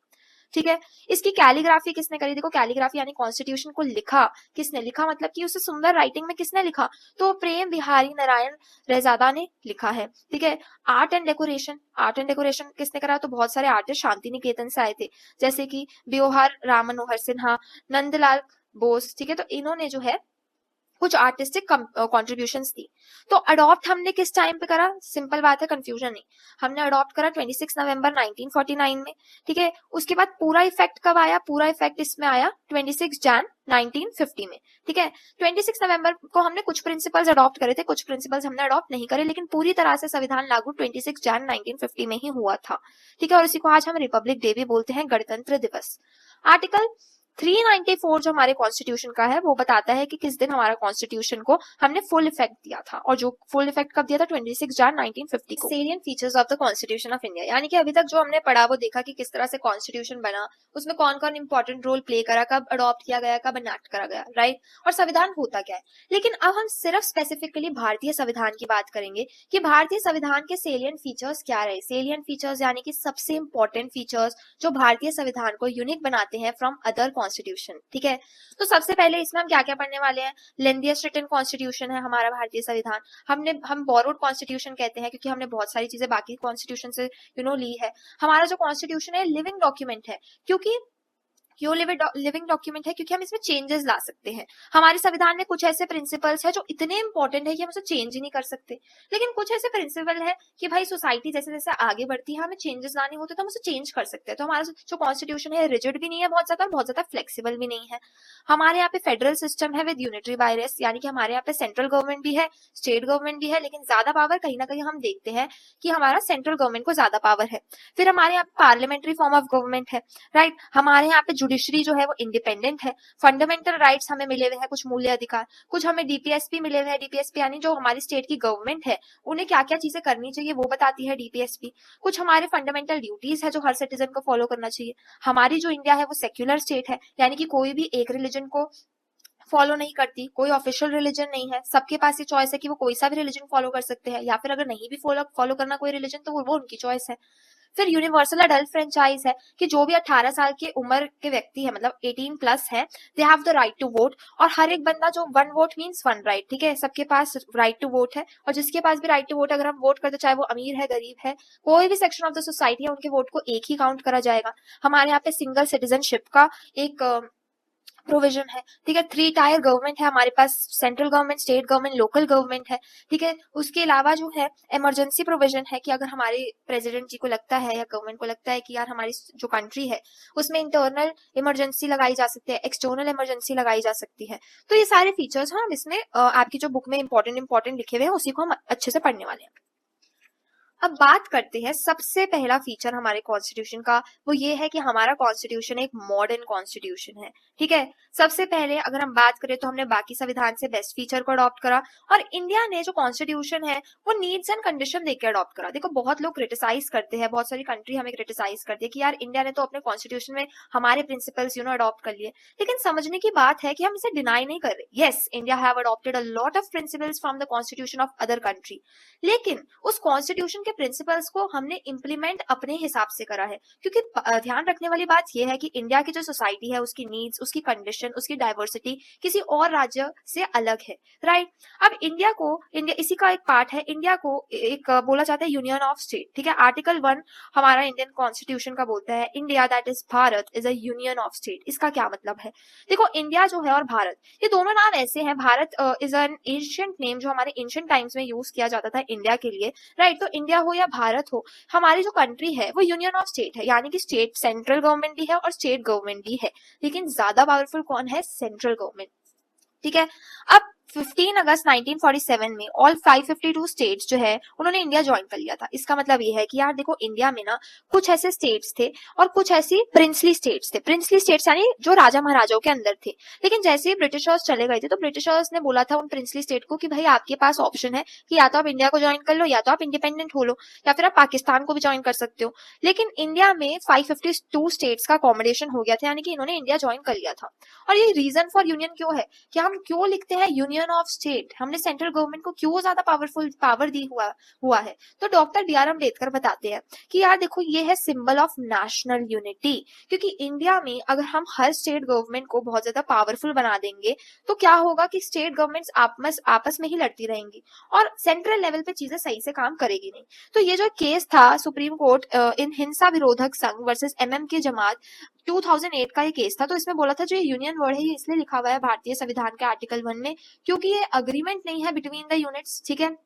ठीक है, इसकी कैलीग्राफी किसने करी, देखो कैलीग्राफी यानी कॉन्स्टिट्यूशन को लिखा किसने, लिखा मतलब कि उसे सुंदर राइटिंग में किसने लिखा, तो प्रेम बिहारी नारायण रहजादा ने लिखा है। ठीक है, आर्ट एंड डेकोरेशन किसने करा, तो बहुत सारे आर्टिस्ट शांति निकेतन से आए थे, जैसे कि ब्योहर राम मनोहर सिन्हा, नंदलाल बोस। ठीक है, तो इन्होंने जो है कुछ आर्टिस्टिक कॉन्ट्रीब्यूशंस थी। तो अडॉप्ट हमने किस टाइम पे करा, सिंपल बात है, कंफ्यूजन नहीं, हमने अडॉप्ट करा 26 नवंबर 1949 में, ठीक है। उसके बाद पूरा इफेक्ट कब आया, पूरा इफेक्ट इसमें आया 26 जैन 1950 में, ठीक है। 26 नवंबर को हमने कुछ प्रिंसिपल्स अडॉप्ट करे थे, कुछ प्रिंसिपल्स हमने अडॉप्ट नहीं करे, लेकिन पूरी तरह से संविधान लागू 26 जैन 1950 में ही हुआ था, ठीक है। और इसी को आज हम रिपब्लिक डे भी बोलते हैं, गणतंत्र दिवस। आर्टिकल 394 जो हमारे कॉन्स्टिट्यूशन का है वो बताता है कि किस दिन हमारा कॉन्स्टिट्यूशन को हमने फुल इफेक्ट दिया था, और जो फुल इफेक्ट कब दिया था, 26 जैन 1950 को। Salient features of the constitution of India, यानी कि अभी तक जो हमने पढ़ा वो देखा कि किस तरह से कॉन्स्टिट्यूशन बना, उसमें कौन कौन इंपॉर्टेंट रोल प्ले करा, कब अडॉप्ट किया गया, कब एनैक्ट करा गया, राइट, और संविधान होता क्या है। लेकिन अब हम सिर्फ स्पेसिफिकली भारतीय संविधान की बात करेंगे कि भारतीय संविधान के सेलिएंट फीचर्स क्या रहे। सेलिएंट फीचर्स यानी कि सबसे इंपॉर्टेंट फीचर्स जो भारतीय संविधान को यूनिक बनाते हैं फ्रॉम अदर कॉन्स्टिट्यूशन, ठीक है। तो सबसे पहले इसमें हम क्या क्या पढ़ने वाले हैं, लेंथीएस्ट रिटन कॉन्स्टिट्यूशन है हमारा भारतीय संविधान। हम बोरोड कॉन्स्टिट्यूशन कहते हैं क्योंकि हमने बहुत सारी चीजें बाकी कॉन्स्टिट्यूशन से ली है। हमारा जो कॉन्स्टिट्यूशन है लिविंग डॉक्यूमेंट है, क्योंकि क्यों लिविंग डॉक्यूमेंट है, क्योंकि हम इसमें चेंजेस ला सकते हैं। हमारे संविधान में कुछ ऐसे प्रिंसिपल्स है जो इतने इंपॉर्टेंट है कि हम उसे चेंज ही नहीं कर सकते, लेकिन कुछ ऐसे प्रिंसिपल है कि भाई सोसाइटी जैसे जैसे आगे बढ़ती है, हमें चेंजेस लाने होते हैं तो हम उसे चेंज कर सकते हैं। तो हमारा जो कॉन्स्टिट्यूशन है रिजिड भी नहीं है बहुत ज्यादा, और बहुत ज्यादा फ्लेक्सिबल भी नहीं है। हमारे यहाँ पे फेडरल सिस्टम है विद यूनिटरी वायरस, यानी कि हमारे यहाँ पे सेंट्रल गवर्नमेंट भी है, स्टेट गवर्नमेंट भी है, लेकिन ज्यादा पावर कहीं ना कहीं हम देखते हैं कि हमारा सेंट्रल गवर्नमेंट को ज्यादा पावर है। फिर हमारे यहाँ पे पार्लियामेंट्री फॉर्म ऑफ गवर्नमेंट है, राइट। हमारे यहाँ पे जुडिशरी जो है वो इंडिपेंडेंट है। फंडामेंटल राइट्स हमें मिले हुए हैं, कुछ मूल्य अधिकार, कुछ हमें डीपीएसपी मिले हुए हैं। डीपीएसपी यानी जो हमारी स्टेट की गवर्नमेंट है उन्हें क्या क्या चीजें करनी चाहिए वो बताती है डीपीएसपी। कुछ हमारे फंडामेंटल ड्यूटीज है जो हर सिटीजन को फॉलो करना चाहिए। हमारी जो इंडिया है वो सेक्युलर स्टेट है, यानी कि कोई भी एक रिलीजन को फॉलो नहीं करती, कोई ऑफिशियल रिलीजन नहीं है, सबके पास ये चॉइस है कि वो कोई सा भी रिलीजन फॉलो कर सकते हैं, या फिर अगर नहीं भी फॉलो करना कोई रिलीजन तो वो उनकी चॉइस है। फिर यूनिवर्सल अडल्ट फ्रेंचाइज है कि जो भी 18 साल की उम्र के व्यक्ति है, मतलब 18 प्लस है, they have the right to vote. और हर एक बंदा जो one vote means one right, ठीक है, सबके पास राइट टू वोट है। और जिसके पास भी राइट टू वोट, अगर हम वोट करते चाहे वो अमीर है गरीब है, कोई भी सेक्शन ऑफ द सोसाइटी है, उनके वोट को एक ही काउंट करा जाएगा। हमारे यहाँ पे सिंगल सिटीजनशिप का एक प्रोविजन है, ठीक है। 3 टायर गवर्नमेंट है हमारे पास, central government, state government, local government है, ठीक है। उसके अलावा जो है इमरजेंसी प्रोविजन है कि अगर हमारे प्रेसिडेंट जी को लगता है या गवर्नमेंट को लगता है कि यार हमारी जो कंट्री है उसमें इंटरनल इमरजेंसी लगाई जा सकती है, एक्सटर्नल इमरजेंसी लगाई जा सकती है। तो ये सारे फीचर्स हम इसमें आपकी जो बुक में इंपॉर्टेंट लिखे हुए हैं उसी को हम अच्छे से पढ़ने वाले हैं। अब बात करते हैं सबसे पहला फीचर हमारे कॉन्स्टिट्यूशन का, वो ये है कि हमारा कॉन्स्टिट्यूशन एक मॉडर्न कॉन्स्टिट्यूशन है, ठीक है। सबसे पहले अगर हम बात करें तो हमने बाकी संविधान से बेस्ट फीचर को अडॉप्ट करा, और इंडिया ने जो कॉन्स्टिट्यूशन है वो नीड्स एंड कंडीशन देकर अडॉप्ट करा। देखो बहुत लोग क्रिटिसाइज करते हैं, बहुत सारी कंट्री हमें क्रिटिसाइज करती है कि यार इंडिया ने तो अपने कॉन्स्टिट्यूशन में हमारे प्रिंसिपल्स अडॉप्ट कर लिए, लेकिन समझने की बात है कि हम इसे डिनाई नहीं कर रहे। Yes, India have adopted a lot of principles from the constitution of other country, लेकिन उस कॉन्स्टिट्यूशन के प्रिंसिपल्स को हमने इंप्लीमेंट अपने हिसाब से करा है। क्योंकि ध्यान रखने वाली बात यह है कि इंडिया की जो सोसाइटी है उसकी नीड्स, उसकी कंडीशन, उसकी डाइवर्सिटी किसी और राज्य से अलग है, राइट। अब इंडिया इसी का एक पार्ट है, इंडिया को एक बोला जाता है यूनियन ऑफ स्टेट, ठीक है। आर्टिकल 1 हमारा इंडियन कॉन्स्टिट्यूशन का बोलता है India that is Bharat is a union of state. इसका क्या मतलब है, देखो इंडिया जो है और भारत, ये दोनों नाम ऐसे हैं। Bharat is an ancient name जो हमारे एंशिएंट टाइम्स में यूज किया जाता था इंडिया के लिए, राइट। तो इंडिया हो या भारत हो, हमारी जो कंट्री है वो यूनियन ऑफ स्टेट है, यानी कि स्टेट सेंट्रल गवर्नमेंट भी है और स्टेट गवर्नमेंट भी है, लेकिन ज्यादा पावरफुल कौन है, सेंट्रल गवर्नमेंट, ठीक है। अब 15 अगस्त 1947 में ऑल 552 स्टेट्स जो है उन्होंने इंडिया ज्वाइन कर लिया था। इसका मतलब ये है कि यार देखो इंडिया में ना कुछ ऐसे स्टेट्स थे और कुछ ऐसी प्रिंसली स्टेट्स थे। प्रिंसली स्टेट्स यानी जो राजा महाराजाओं के अंदर थे, लेकिन जैसे ही ब्रिटिशर्स चले गए थे तो ब्रिटिशर्स ने बोला था उन प्रिंसली स्टेट को कि भाई आपके पास ऑप्शन है कि या तो आप इंडिया को ज्वाइन कर लो, या तो आप इंडिपेंडेंट हो लो, या फिर आप पाकिस्तान को भी ज्वाइन कर सकते हो। लेकिन इंडिया में 552 स्टेट्स का अकोमोडेशन हो गया था, यानी कि इन्होंने इंडिया ज्वाइन कर लिया था। और ये रीजन फॉर यूनियन क्यों है, कि हम क्यों लिखते हैं यूनियन ऑफ स्टेट, हमने सेंट्रल गवर्नमेंट को क्यों ज्यादा पावरफुल पावर दी हुआ है। तो डॉक्टर बी.आर. अम्बेडकर बताते हैं कि यार देखो ये है सिंबल ऑफ नेशनल यूनिटी, क्योंकि इंडिया में अगर हम हर स्टेट गवर्नमेंट को बहुत ज्यादा पावरफुल बना देंगे तो क्या होगा कि स्टेट गवर्नमेंट्स आपस में ही लड़ती रहेंगी और सेंट्रल लेवल पे चीजें सही से काम करेगी नहीं। तो ये जो केस था सुप्रीम कोर्ट इन हिंसा विरोधक संघ वर्सेस एमएम की जमात 2008 का ये केस था, तो इसमें बोला था जो ये यूनियन वर्ड है ये इसलिए लिखा हुआ है भारतीय संविधान के आर्टिकल 1 में क्योंकि ये अग्रीमेंट नहीं है बिटवीन द यूनिट्स, ठीक है।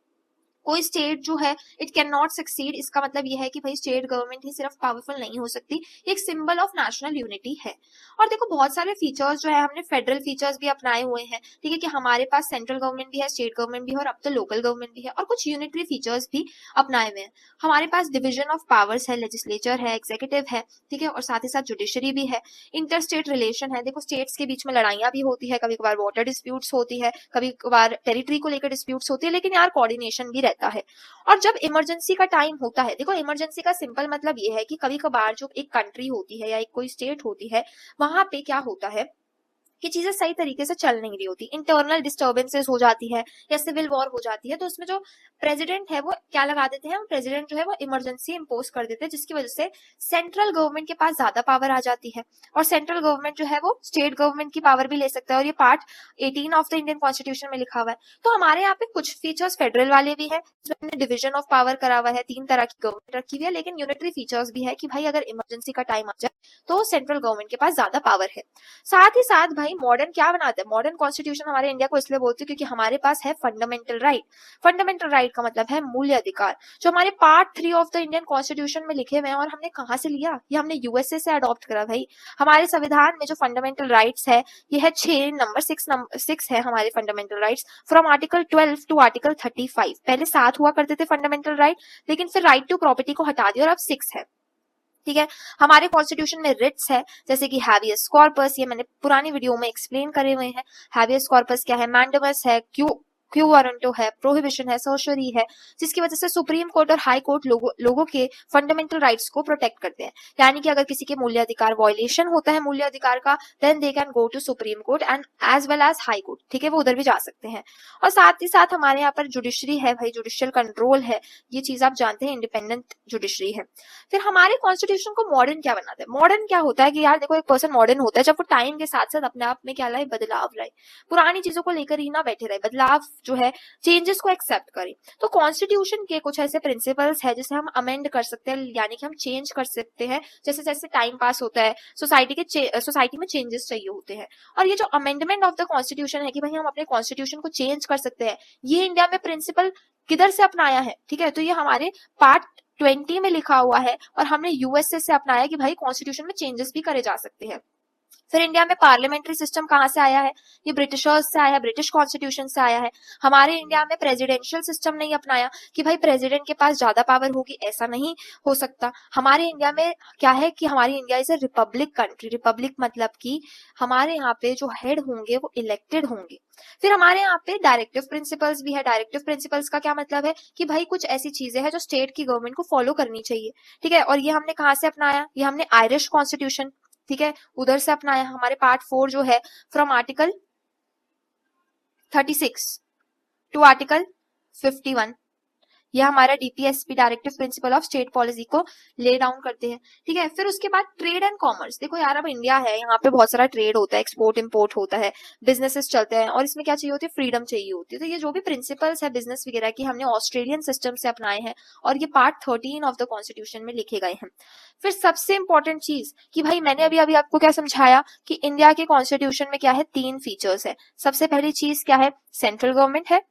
कोई स्टेट जो है इट कैन नॉट सक्सीड, इसका मतलब ये है कि भाई स्टेट गवर्नमेंट ही सिर्फ पावरफुल नहीं हो सकती, एक सिंबल ऑफ नेशनल यूनिटी है। और देखो बहुत सारे फीचर्स जो है हमने फेडरल फीचर्स भी अपनाए हुए हैं, ठीक है, कि हमारे पास सेंट्रल गवर्नमेंट भी है, स्टेट गवर्नमेंट भी है, और अब तो लोकल गवर्नमेंट भी है, और कुछ यूनिटरी फीचर्स भी अपनाए हुए हैं। हमारे पास डिविजन ऑफ पावर्स है, लेजिस्लेचर है, एग्जीक्यूटिव है, ठीक है, और साथ ही साथ जुडिशरी भी है। इंटर स्टेट रिलेशन है, देखो स्टेट्स के बीच में लड़ाइयां भी होती है, कभी कभार वाटर डिस्प्यूट्स होती है, कभी कभार टेरिटरी को लेकर डिस्प्यूट्स होती है, लेकिन यार कोऑर्डिनेशन भी रहता है। और जब इमरजेंसी का टाइम होता है, देखो इमरजेंसी का सिंपल मतलब ये है कि कभी कभार जो एक कंट्री होती है या एक कोई स्टेट होती है, वहां पे क्या होता है कि चीजें सही तरीके से चल नहीं रही होती, इंटरनल डिस्टर्बेंसेस हो जाती है या सिविल वॉर हो जाती है, तो उसमें जो प्रेसिडेंट है वो क्या लगा देते हैं, प्रेसिडेंट जो है वो इमरजेंसी इंपोज कर देते हैं, जिसकी वजह से सेंट्रल गवर्नमेंट के पास ज्यादा पावर आ जाती है, और सेंट्रल गवर्नमेंट जो है वो स्टेट गवर्नमेंट की पावर भी ले सकता है, और ये part 18 of the Indian constitution में लिखा हुआ है। तो हमारे यहाँ पे कुछ फीचर्स फेडरल वाले भी है, जिसमें डिविजन ऑफ पावर करा हुआ है, 3 तरह की गवर्नमेंट रखी हुई है, लेकिन यूनिटरी फीचर्स भी है कि भाई अगर इमरजेंसी का टाइम आ जाए तो सेंट्रल गवर्नमेंट के पास ज्यादा पावर है। साथ ही साथ भाई मॉडर्न क्या बनाते हैं, मॉडर्न कॉन्स्टिट्यूशन हमारे इंडिया को इसलिए बोलते हैं क्योंकि हमारे पास है फंडामेंटल राइट। फंडामेंटल राइट का मतलब है मूल्य अधिकार, जो हमारे part 3 of the Indian constitution में लिखे हुए हैं। और हमने कहां से लिया, ये हमने यूएसए से अडॉप्ट करा भाई। हमारे संविधान में जो फंडामेंटल राइट्स है ये है 6 नंबर 6 है हमारे fundamental rights, from article 12 to article 35। पहले 7 हुआ करते थे फंडामेंटल राइट, लेकिन फिर राइट टू प्रॉपर्टी को हटा दिया और अब 6 है, ठीक है। हमारे कॉन्स्टिट्यूशन में रिट्स है, जैसे कि हैबियस कॉर्पस, ये मैंने पुरानी वीडियो में एक्सप्लेन करे हुए हैं। हैबियस कॉर्पस क्या है, मैंडेमस है, क्यू वारंटो है, प्रोहिबिशन है, सर्जरी है, जिसकी वजह से सुप्रीम कोर्ट और हाई कोर्ट लोगों के फंडामेंटल राइट्स को प्रोटेक्ट करते हैं। यानी कि अगर किसी के मूल्याधिकार वॉयलेशन होता है मूल्य अधिकार का, then they can go to supreme court and as well as high court, ठीक है, वो उधर भी जा सकते हैं। और साथ ही साथ हमारे यहाँ पर जुडिशरी है भाई, जुडिशियल कंट्रोल है, ये चीज आप जानते हैं, इंडिपेंडेंट जुडिशरी है। फिर हमारे कॉन्स्टिट्यूशन को मॉडर्न क्या बनाता है, मॉडर्न क्या होता है कि यार देखो एक पर्सन मॉडर्न होता है जब वो टाइम के साथ साथ अपने आप में क्या लाए, बदलाव लाए, पुरानी चीजों को लेकर ही ना बैठे रहे, बदलाव जो है चेंजेस को एक्सेप्ट करें। तो कॉन्स्टिट्यूशन के कुछ ऐसे प्रिंसिपल्स है जिसे हम अमेंड कर सकते हैं, यानी कि हम चेंज कर सकते हैं जैसे जैसे टाइम पास होता है, सोसाइटी में चेंजेस चाहिए होते हैं। और ये जो अमेंडमेंट ऑफ द कॉन्स्टिट्यूशन है कि भाई हम अपने कॉन्स्टिट्यूशन को चेंज कर सकते हैं, ये इंडिया में प्रिंसिपल किधर से अपनाया है, ठीक है, तो ये हमारे पार्ट 20 में लिखा हुआ है, और हमने यूएसए से अपनाया कि भाई कॉन्स्टिट्यूशन में चेंजेस भी करे जा सकते हैं। फिर इंडिया में पार्लियामेंट्री सिस्टम कहाँ से आया है, ये ब्रिटिशर्स से आया है, ब्रिटिश कॉन्स्टिट्यूशन से आया है। हमारे इंडिया में प्रेसिडेंशियल सिस्टम नहीं अपनाया कि भाई प्रेसिडेंट के पास ज्यादा पावर होगी, ऐसा नहीं हो सकता। हमारे इंडिया में क्या है कि हमारी India is a Republic country, Republic मतलब कि हमारे यहाँ पे जो हेड होंगे वो इलेक्टेड होंगे। फिर हमारे यहाँ पे डायरेक्टिव प्रिंसिपल्स भी है। डायरेक्टिव प्रिंसिपल्स का क्या मतलब है कि भाई कुछ ऐसी चीजें हैं जो स्टेट की गवर्नमेंट को फॉलो करनी चाहिए, ठीक है, और ये हमने कहाँ से अपनाया, ये हमने आयरिश कॉन्स्टिट्यूशन, ठीक है, उधर से अपनाया। हमारे पार्ट 4 जो है फ्रॉम आर्टिकल 36 टू आर्टिकल 51, यह हमारा DPSP directive principle of state policy को ले डाउन करते हैं, ठीक है। फिर उसके बाद ट्रेड एंड कॉमर्स, देखो यार अब इंडिया है, यहाँ पे बहुत सारा ट्रेड होता है, एक्सपोर्ट इंपोर्ट होता है, बिजनेसेस चलते हैं, और इसमें क्या चाहिए होती है, फ्रीडम चाहिए होती है। तो ये जो भी प्रिंसिपल्स है बिजनेस वगैरह की, हमने ऑस्ट्रेलियन सिस्टम से अपनाए हैं, और ये पार्ट 13 ऑफ द कॉन्स्टिट्यूशन में लिखे गए हैं। फिर सबसे इंपॉर्टेंट चीज कि भाई मैंने अभी आपको क्या समझाया कि इंडिया के कॉन्स्टिट्यूशन में क्या है, 3 फीचर्स है। सबसे पहली चीज क्या है, सेंट्रल गवर्नमेंट है,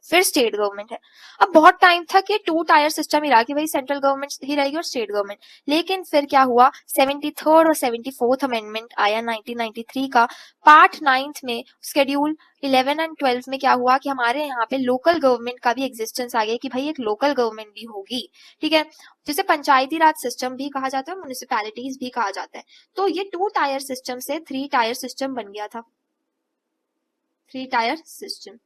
फिर स्टेट गवर्नमेंट है। अब बहुत टाइम था कि 2 टायर सिस्टम ही रहा कि भाई सेंट्रल गवर्नमेंट ही रहेगी और स्टेट गवर्नमेंट, लेकिन फिर क्या हुआ, 73rd और 74th अमेंडमेंट आया 1993 का, पार्ट 9 में शेड्यूल 11 एंड 12 में क्या हुआ कि हमारे यहाँ पे लोकल गवर्नमेंट का भी एग्जिस्टेंस आ गया कि भाई एक लोकल गवर्नमेंट भी होगी, ठीक है, जिसे पंचायती राज सिस्टम भी कहा जाता है, म्युनिसिपैलिटीज भी कहा जाता है। तो ये 2 टायर सिस्टम से 3 टायर सिस्टम बन गया था, 3 टायर सिस्टम,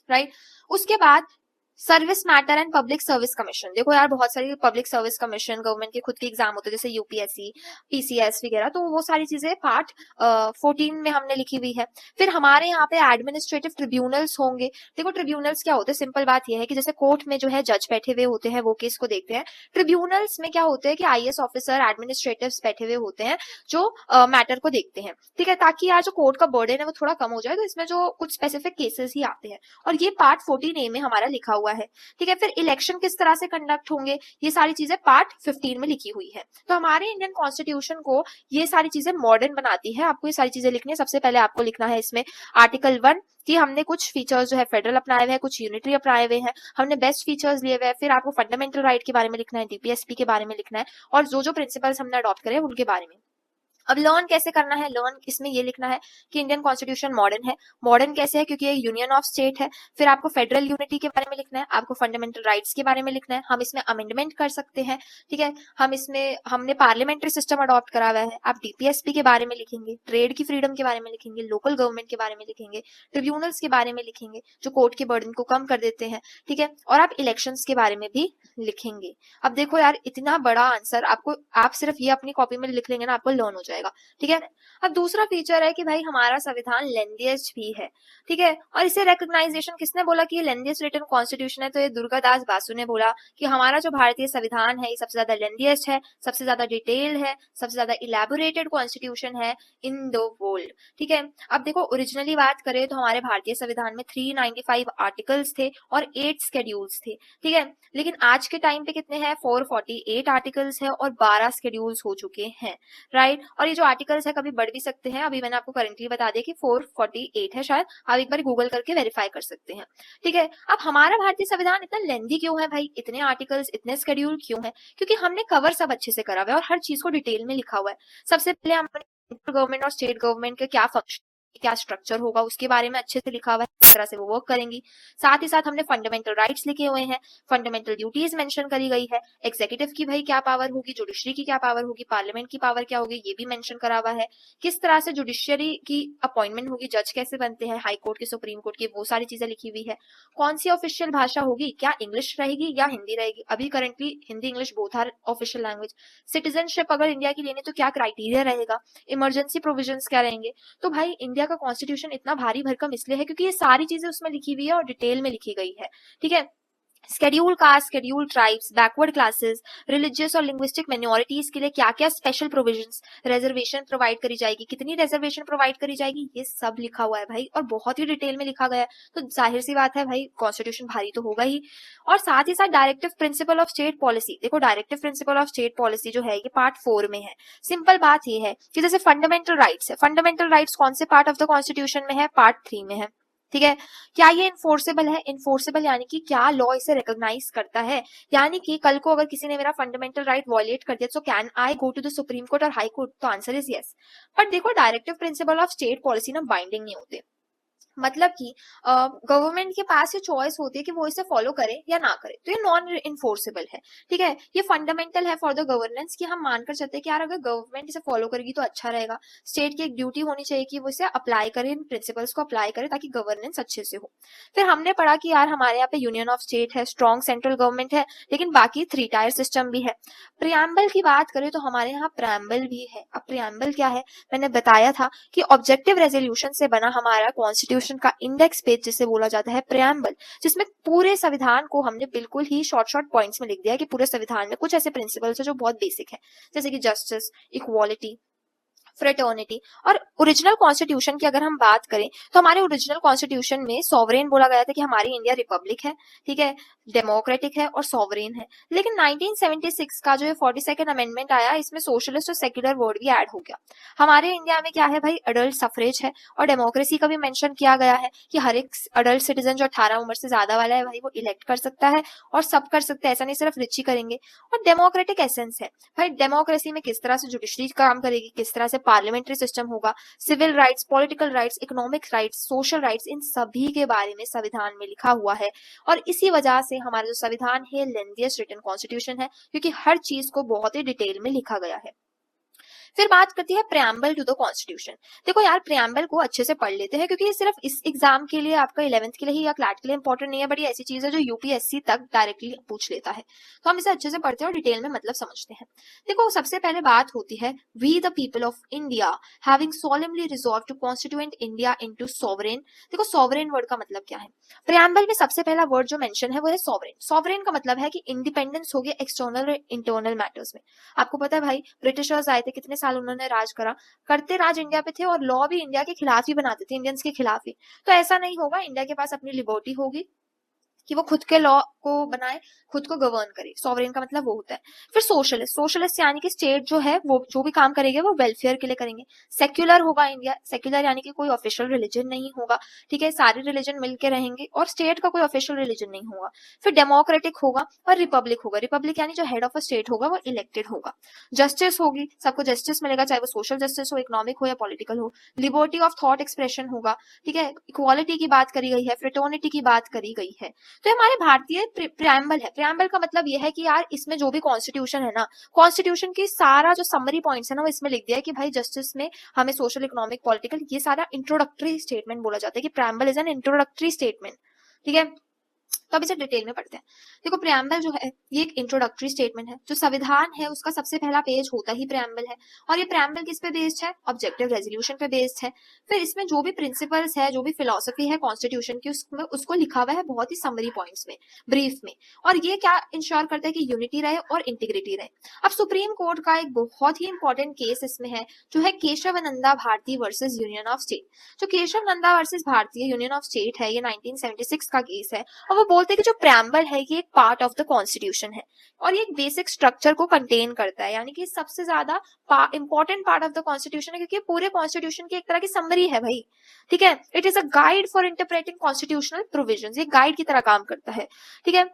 राइट। उसके बाद service matter and public service commission, देखो यार बहुत सारी पब्लिक सर्विस कमीशन गवर्नमेंट के खुद के एग्जाम होते हैं, जैसे यूपीएससी, पीसीएस वगैरह, तो वो सारी चीजें पार्ट 14 में हमने लिखी हुई है। फिर हमारे यहाँ पे एडमिनिस्ट्रेटिव ट्रिब्यूनल्स होंगे। देखो ट्रिब्यूनल्स क्या होते हैं, सिंपल बात यह है कि जैसे कोर्ट में जो है जज बैठे हुए होते हैं, वो केस को देखते हैं। ट्रिब्यूनल्स में क्या होते हैं कि आईएएस ऑफिसर, एडमिनिस्ट्रेटिव्स बैठे हुए होते हैं जो मैटर को देखते हैं, ठीक है, ताकि यार जो कोर्ट का बर्डन है वो थोड़ा कम हो जाए। तो इसमें जो कुछ स्पेसिफिक केसेस ही आते हैं, और ये पार्ट 14A में हमारा लिखा हुआ हुआ है, ठीक है। फिर इलेक्शन किस तरह से कंडक्ट होंगे, ये सारी चीजें पार्ट 15 में लिखी हुई है। तो हमारे इंडियन कॉन्स्टिट्यूशन को ये सारी चीजें मॉडर्न बनाती है। आपको ये सारी चीजें लिखनी है। सबसे पहले आपको लिखना है इसमें आर्टिकल 1 कि हमने कुछ फीचर्स जो है फेडरल अपनाए हुए हैं, कुछ यूनिटरी अपनाए हुए हैं, हमने बेस्ट फीचर्स लिए हुए हैं। फिर आपको फंडामेंटल राइट के बारे में लिखना है, डीपीएसपी के बारे में लिखना है, और जो जो प्रिंसिपल्स हमने अडॉप्ट करे उनके बारे में। अब लर्न कैसे करना है, लर्न इसमें ये लिखना है कि इंडियन कॉन्स्टिट्यूशन मॉडर्न है। मॉडर्न कैसे है, क्योंकि ये यूनियन ऑफ स्टेट है। फिर आपको फेडरल यूनिटी के बारे में लिखना है, आपको फंडामेंटल राइट्स के बारे में लिखना है, हम इसमें अमेंडमेंट कर सकते हैं, ठीक है। हम इसमें हमने पार्लियामेंट्री सिस्टम अडॉप्ट करा हुआ है। आप डीपीएसपी के बारे में लिखेंगे, ट्रेड की फ्रीडम के बारे में लिखेंगे, लोकल गवर्नमेंट के बारे में लिखेंगे, ट्रिब्यूनल्स के बारे में लिखेंगे जो कोर्ट के बर्डन को कम कर देते हैं, ठीक है। और आप इलेक्शंस के बारे में भी लिखेंगे। अब देखो यार, इतना बड़ा आंसर आपको, आप सिर्फ ये अपनी कॉपी में लिख लेंगे ना, आपको लर्न हो जाएगा, ठीक है। अब दूसरा फीचर है कि भाई हमारा संविधान लेंथीएस्ट भी है, ठीक है। और इसे रिकॉग्नाइजेशन किसने बोला कि ये लेंथीएस्ट रिटन कॉन्स्टिट्यूशन है, तो ये दुर्गादास बासु ने बोला कि हमारा जो भारतीय संविधान है ये सबसे ज्यादा लेंथीएस्ट है, सबसे ज्यादा डिटेल है, सबसे ज्यादा इलेबोरेटेड कॉन्स्टिट्यूशन है इन द वर्ल्ड, ठीक है। अब देखो, ओरिजिनली बात करें तो हमारे भारतीय संविधान में 395 आर्टिकल्स थे और 8 शेड्यूल्स थे, ठीक है। लेकिन आज के टाइम पे कितने हैं, 448 आर्टिकल्स है और 12 शेड्यूल्स हो चुके हैं, राइट। और ये जो आर्टिकल्स है कभी बढ़ भी सकते हैं। अभी मैंने आपको करेंटली बता दिया कि 448 है, शायद आप एक बार गूगल करके वेरीफाई कर सकते हैं, ठीक है। अब हमारा भारतीय संविधान इतना लेंदी क्यों है भाई, इतने आर्टिकल्स, इतने शेड्यूल क्यों है, क्योंकि हमने कवर सब अच्छे से करा हुआ है और हर चीज को डिटेल में लिखा हुआ है। सबसे पहले हमने सेंट्रल गवर्नमेंट और स्टेट गवर्नमेंट के क्या फंक्शन, क्या स्ट्रक्चर होगा, उसके बारे में अच्छे से लिखा हुआ है, किस तरह से वो वर्क करेंगी। साथ ही साथ हमने फंडामेंटल राइट्स लिखे हुए हैं, फंडामेंटल ड्यूटीज मेंशन करी गई है, एग्जीक्यूटिव की भाई क्या पावर होगी, जुडिशरी की क्या पावर होगी, पार्लियामेंट की पावर क्या होगी, ये भी मेंशन करा हुआ है। किस तरह से जुडिशियरी की अपॉइंटमेंट होगी, जज कैसे बनते हैं, हाई कोर्ट की, सुप्रीम कोर्ट की, वो सारी चीजें लिखी हुई है। कौन सी ऑफिशियल भाषा होगी, क्या इंग्लिश रहेगी या हिंदी रहेगी। अभी currently Hindi English both are official language. Citizenship अगर इंडिया की लेने तो क्या क्राइटेरिया रहेगा, इमरजेंसी प्रोविजंस क्या रहेंगे। तो भाई इंडिया का कॉन्स्टिट्यूशन इतना भारी भरकम इसलिए है क्योंकि ये सारी चीजें उसमें लिखी हुई है और डिटेल में लिखी गई है, ठीक है। Schedule caste, schedule tribes, backward classes, religious और लिंग्विस्टिक माइनॉरिटीज के लिए क्या क्या स्पेशल प्रोविजंस, रिजर्वेशन प्रोवाइड करी जाएगी, कितनी रिजर्वेशन प्रोवाइड करी जाएगी, ये सब लिखा हुआ है भाई, और बहुत ही डिटेल में लिखा गया है। तो जाहिर सी बात है भाई, कॉन्स्टिट्यूशन भारी तो होगा ही। और साथ ही साथ directive principle of state policy, देखो directive principle of state policy जो है ये पार्ट 4 में है। सिंपल बात ये है कि जैसे फंडामेंटल राइट्स है, फंडामेंटल राइट्स कौन से पार्ट ऑफ द कॉन्स्टिट्यूशन में है, पार्ट 3 में है, ठीक है। क्या ये इन्फोर्सेबल है, इन्फोर्सेबल यानी कि क्या लॉ इसे रिकॉग्नाइज करता है, यानी कि कल को अगर किसी ने मेरा फंडामेंटल राइट वॉयलेट कर दिया तो can I go to the supreme court और हाई कोर्ट, तो आंसर इज यस। बट देखो, directive principle of state policy ना बाइंडिंग नहीं होते, मतलब कि गवर्नमेंट के पास ये चॉइस होती है कि वो इसे फॉलो करे या ना करे, तो ये नॉन इन्फोर्सेबल है, ठीक है। ये फंडामेंटल है फॉर द गवर्नेंस कि हम मानकर चलते हैं कि यार अगर गवर्नमेंट इसे फॉलो करेगी तो अच्छा रहेगा। स्टेट की एक ड्यूटी होनी चाहिए कि वो इसे अप्लाई करे, इन प्रिंसिपल्स को अप्लाई करे ताकि गवर्नेंस अच्छे से हो। फिर हमने पढ़ा कि यार हमारे यहाँ पे यूनियन ऑफ स्टेट है, स्ट्रॉन्ग सेंट्रल गवर्नमेंट है, लेकिन बाकी 3 टायर सिस्टम भी है। प्रियम्बल की बात करें तो हमारे यहाँ प्रियम्बल भी है। अब प्रियम्बल क्या है, मैंने बताया था कि ऑब्जेक्टिव रेजोल्यूशन से बना हमारा कॉन्स्टिट्यूशन का इंडेक्स पेज जिसे बोला जाता है प्रियम्बल, जिसमें पूरे संविधान को हमने बिल्कुल ही शॉर्ट शॉर्ट पॉइंट्स में लिख दिया है कि पूरे संविधान में कुछ ऐसे प्रिंसिपल्स है जो बहुत बेसिक है, जैसे कि जस्टिस, इक्वालिटी, फ्रेटर्निटी। और ओरिजिनल कॉन्स्टिट्यूशन की अगर हम बात करें तो हमारे ओरिजिनल कॉन्स्टिट्यूशन में सॉवरेन बोला गया था कि हमारी इंडिया रिपब्लिक है, ठीक है, डेमोक्रेटिक है और सॉवरेन है। लेकिन 1976 का जो है 42nd अमेंडमेंट आया, इसमें सोशलिस्ट और सेक्युलर वर्ड भी ऐड हो गया। हमारे इंडिया में क्या है भाई, अडल्ट सफरेज है और डेमोक्रेसी का भी मेंशन किया गया है कि हर एक अडल्ट सिटीजन जो 18 उम्र से ज्यादा वाला है भाई वो इलेक्ट कर सकता है और सब कर सकते हैं, ऐसा नहीं सिर्फ रिच ही करेंगे। और डेमोक्रेटिक एसेंस है भाई, डेमोक्रेसी में किस तरह से जुडिशरी काम करेगी, किस तरह से पार्लियामेंट्री सिस्टम होगा, civil rights, political rights, economic rights, social rights, इन सभी के बारे में संविधान में लिखा हुआ है। और इसी वजह से हमारा जो संविधान है लेंथीएस्ट रिटन कॉन्स्टिट्यूशन है, क्योंकि हर चीज को बहुत ही डिटेल में लिखा गया है। फिर बात करती है प्रियम्बल टू द कॉन्स्टिट्यूशन। देखो यार, प्रियम्बल को अच्छे से पढ़ लेते हैं क्योंकि ये सिर्फ इस एग्जाम के लिए, आपका 11th के लिए ही या क्लैट के लिए इंपॉर्टेंट नहीं है, बट ये ऐसी चीज है जो यूपीएससी तक डायरेक्टली पूछ लेता है, तो हम इसे अच्छे से पढ़ते हैं और डिटेल में मतलब समझते हैं। देखो, सबसे पहले बात होती है we the people of India having solemnly resolve to constituent India into sovereign. देखो, सॉवरेन वर्ड का मतलब क्या है, प्रियम्बल में सबसे पहला वर्ड जो मेंशन है वो है सॉवरेन। सॉवरेन का मतलब है कि इंडिपेंडेंस हो गया एक्सटर्नल और इंटरनल मैटर्स में। आपको पता है भाई, ब्रिटिशर्स आए थे, कितने साल उन्होंने राज करा, करते राज इंडिया पे थे और लॉ भी इंडिया के खिलाफ ही बनाते थे, इंडियंस के खिलाफ ही। तो ऐसा नहीं होगा, इंडिया के पास अपनी लिबर्टी होगी, कि वो खुद के लॉ को बनाए, खुद को गवर्न करे। सॉवरेन का मतलब वो होता है। फिर सोशलिस्ट, सोशलिस्ट यानी कि स्टेट जो है वो जो भी काम करेंगे वो वेलफेयर के लिए करेंगे। सेक्युलर होगा इंडिया, सेक्युलर यानी कि कोई ऑफिशियल रिलीजन नहीं होगा, ठीक है, सारे रिलीजन मिलके रहेंगे और स्टेट का कोई ऑफिशियल रिलीजन नहीं होगा। फिर डेमोक्रेटिक होगा और रिपब्लिक होगा। रिपब्लिक यानी जो हेड ऑफ अ स्टेट होगा वो इलेक्टेड होगा। जस्टिस होगी, सबको जस्टिस मिलेगा, चाहे वो सोशल जस्टिस हो, इकोनॉमिक हो या पॉलिटिकल हो। लिबर्टी ऑफ थॉट एक्सप्रेशन होगा, ठीक है, इक्वालिटी की बात करी गई है, फ्रेटर्निटी की बात करी गई है। तो हमारे भारतीय प्रियम्बल है। प्रियम्बल का मतलब ये है कि यार इसमें जो भी कॉन्स्टिट्यूशन है ना, कॉन्स्टिट्यूशन की सारा जो समरी पॉइंट्स है ना वो इसमें लिख दिया है कि भाई जस्टिस में हमें सोशल, इकोनॉमिक, पॉलिटिकल, ये सारा इंट्रोडक्टरी स्टेटमेंट बोला जाता है कि preamble is an introductory statement, ठीक है। तो अब इसे डिटेल में पढ़ते हैं। देखो प्रियम्बल जो है ये एक इंट्रोडक्टरी स्टेटमेंट है। जो संविधान है उसका सबसे पहला पेज होता ही प्रियम्बल है। और ये प्रियम्बल किस पे बेस्ड है? ऑब्जेक्टिव रेजोल्यूशन पे बेस्ड है। फिर इसमें जो भी प्रिंसिपल्स है, जो भी फिलोसफी है कॉन्स्टिट्यूशन की, उसमें उसको लिखा हुआ है बहुत ही समरी पॉइंट्स में, ब्रीफ में। और ये क्या इंश्योर करता है कि यूनिटी रहे और इंटीग्रिटी रहे। अब सुप्रीम कोर्ट का एक बहुत ही इंपॉर्टेंट केस इसमें है, जो है Kesavananda Bharati versus union of state. जो Kesavananda versus Bharatiya union of state है, ये 1976 का केस है। और वो बोलते हैं कि जो प्रियम्बल है ये एक पार्ट ऑफ द कॉन्स्टिट्यूशन है और ये एक बेसिक स्ट्रक्चर को कंटेन करता है, यानी कि सबसे ज्यादा important part of the constitution है, क्योंकि पूरे कॉन्स्टिट्यूशन की एक तरह की समरी है भाई, ठीक है। It is a guide for interpreting constitutional provisions, ये गाइड की तरह काम करता है, ठीक है।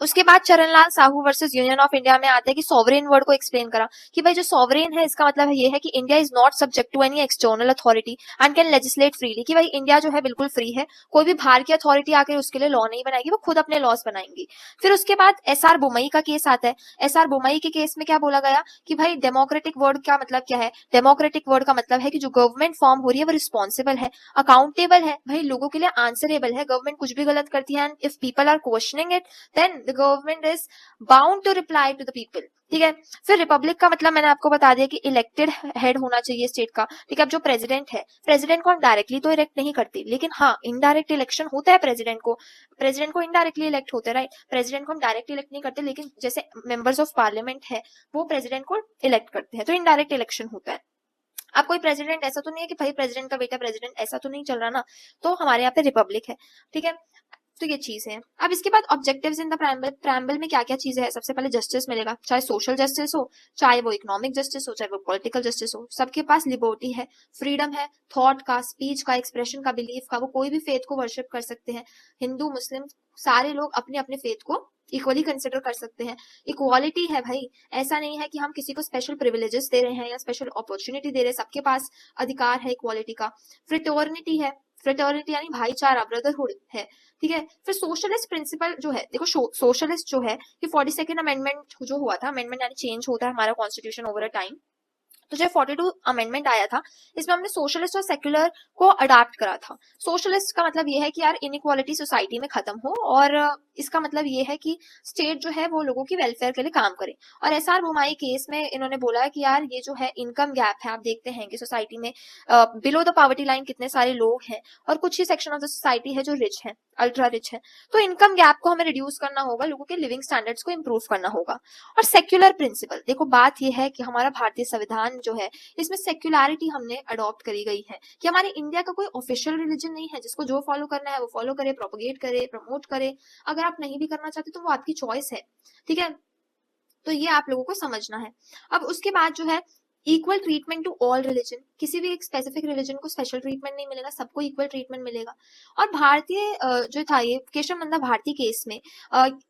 उसके बाद Charanlal Sahu versus union of India में आते हैं कि सॉवरेन वर्ड को एक्सप्लेन करा कि भाई जो सॉवरेन है इसका मतलब ये है कि India is not subject to any external authority and can legislate freely, कि भाई इंडिया जो है बिल्कुल फ्री है, कोई भी बाहर की अथॉरिटी आकर उसके लिए लॉ नहीं बनाएगी, वो खुद अपने लॉस बनाएंगी। फिर उसके बाद एसआर बोमई का केस आता है। एसआर बोमई के केस में क्या बोला गया कि भाई डेमोक्रेटिक वर्ड का मतलब क्या है? डेमोक्रेटिक वर्ड का मतलब है कि जो गवर्नमेंट फॉर्म हो रही है वो रिस्पॉन्सिबल है, अकाउंटेबल है, भाई लोगों के लिए आंसरेबल है। गवर्नमेंट कुछ भी गलत करती है and if people are questioning it then the government is bound to reply to the people, ठीक है। फिर रिपब्लिक का मतलब मैंने आपको बता दिया कि इलेक्टेड हेड होना चाहिए स्टेट का, ठीक है। अब जो प्रेसिडेंट है, प्रेसिडेंट को हम डायरेक्टली तो इलेक्ट नहीं करते, लेकिन हाँ इनडायरेक्ट इलेक्शन होता है प्रेसिडेंट को इनडायरेक्टली इलेक्ट होते हैं, राइट। प्रेसिडेंट को हम डायरेक्टली इलेक्ट नहीं करते, लेकिन जैसे मेंबर्स ऑफ पार्लियामेंट है वो प्रेसिडेंट को इलेक्ट करते हैं, तो इनडायरेक्ट इलेक्शन होता है। अब कोई प्रेसिडेंट ऐसा तो नहीं है कि भाई प्रेसिडेंट का बेटा प्रेसिडेंट, ऐसा तो नहीं चल रहा ना, तो हमारे यहाँ पे रिपब्लिक है, ठीक है। तो ये चीज है। अब इसके बाद objectives in the preamble, preamble में क्या क्या चीजें है? सबसे पहले जस्टिस मिलेगा, चाहे सोशल जस्टिस हो, चाहे वो इकोनॉमिक जस्टिस हो, चाहे वो पॉलिटिकल जस्टिस हो। सबके पास लिबर्टी है, फ्रीडम है, थॉट का, स्पीच का, एक्सप्रेशन का, बिलीफ का, वो कोई भी फेथ को वर्शिप कर सकते हैं। हिंदू, मुस्लिम, सारे लोग अपने अपने फेथ को इक्वली कंसिडर कर सकते हैं। इक्वालिटी है भाई, ऐसा नहीं है कि हम किसी को स्पेशल प्रिविलेजेस दे रहे हैं या स्पेशल अपॉर्चुनिटी दे रहे हैं, सबके पास अधिकार है इक्वालिटी का। फ्रेटर्निटी है, फ्रेटर्निटी यानी भाईचारा, ब्रदरहुड है, ठीक है। फिर सोशलिस्ट प्रिंसिपल जो है, देखो सोशलिस्ट जो है कि 42nd अमेंडमेंट जो हुआ था, अमेंडमेंट यानी चेंज होता है हमारा कॉन्स्टिट्यूशन ओवर अ टाइम, तो जो 42 अमेंडमेंट आया था इसमें हमने सोशलिस्ट और सेक्युलर को अडॉप्ट करा था। सोशलिस्ट का मतलब ये है कि यार इनइक्वालिटी सोसाइटी में खत्म हो, और इसका मतलब ये है कि स्टेट जो है वो लोगों की वेलफेयर के लिए काम करे। और एसआर बोमाई केस में इन्होंने बोला है कि यार ये जो है इनकम गैप है, आप देखते हैं कि सोसाइटी में बिलो द पॉवर्टी लाइन कितने सारे लोग हैं और कुछ ही सेक्शन ऑफ द सोसाइटी है जो रिच है, अल्ट्रा रिच है। तो इनकम गैप को हमें रिड्यूस करना होगा, लोगों के लिविंग स्टैंडर्ड्स को इंप्रूव करना होगा। और सेक्युलर प्रिंसिपल, देखो बात यह है कि हमारा भारतीय संविधान जो है इसमें सेक्युलरिटी हमने अडॉप्ट करी गई है कि हमारे इंडिया का कोई ऑफिशियल रिलीजन नहीं है जिसको जो फॉलो करना है वो फॉलो करे, प्रोपोगेट करे, प्रमोट करे। अगर आप नहीं भी करना चाहते तो वो आपकी चॉइस है, ठीक है। तो ये आप लोगों को समझना है। अब उसके बाद जो है equal treatment to all religion, किसी भी एक स्पेसिफिक रिलीजन को स्पेशल ट्रीटमेंट नहीं मिलेगा, सबको इक्वल ट्रीटमेंट मिलेगा। और भारतीय जो था ये केशवानंदा भारती केस में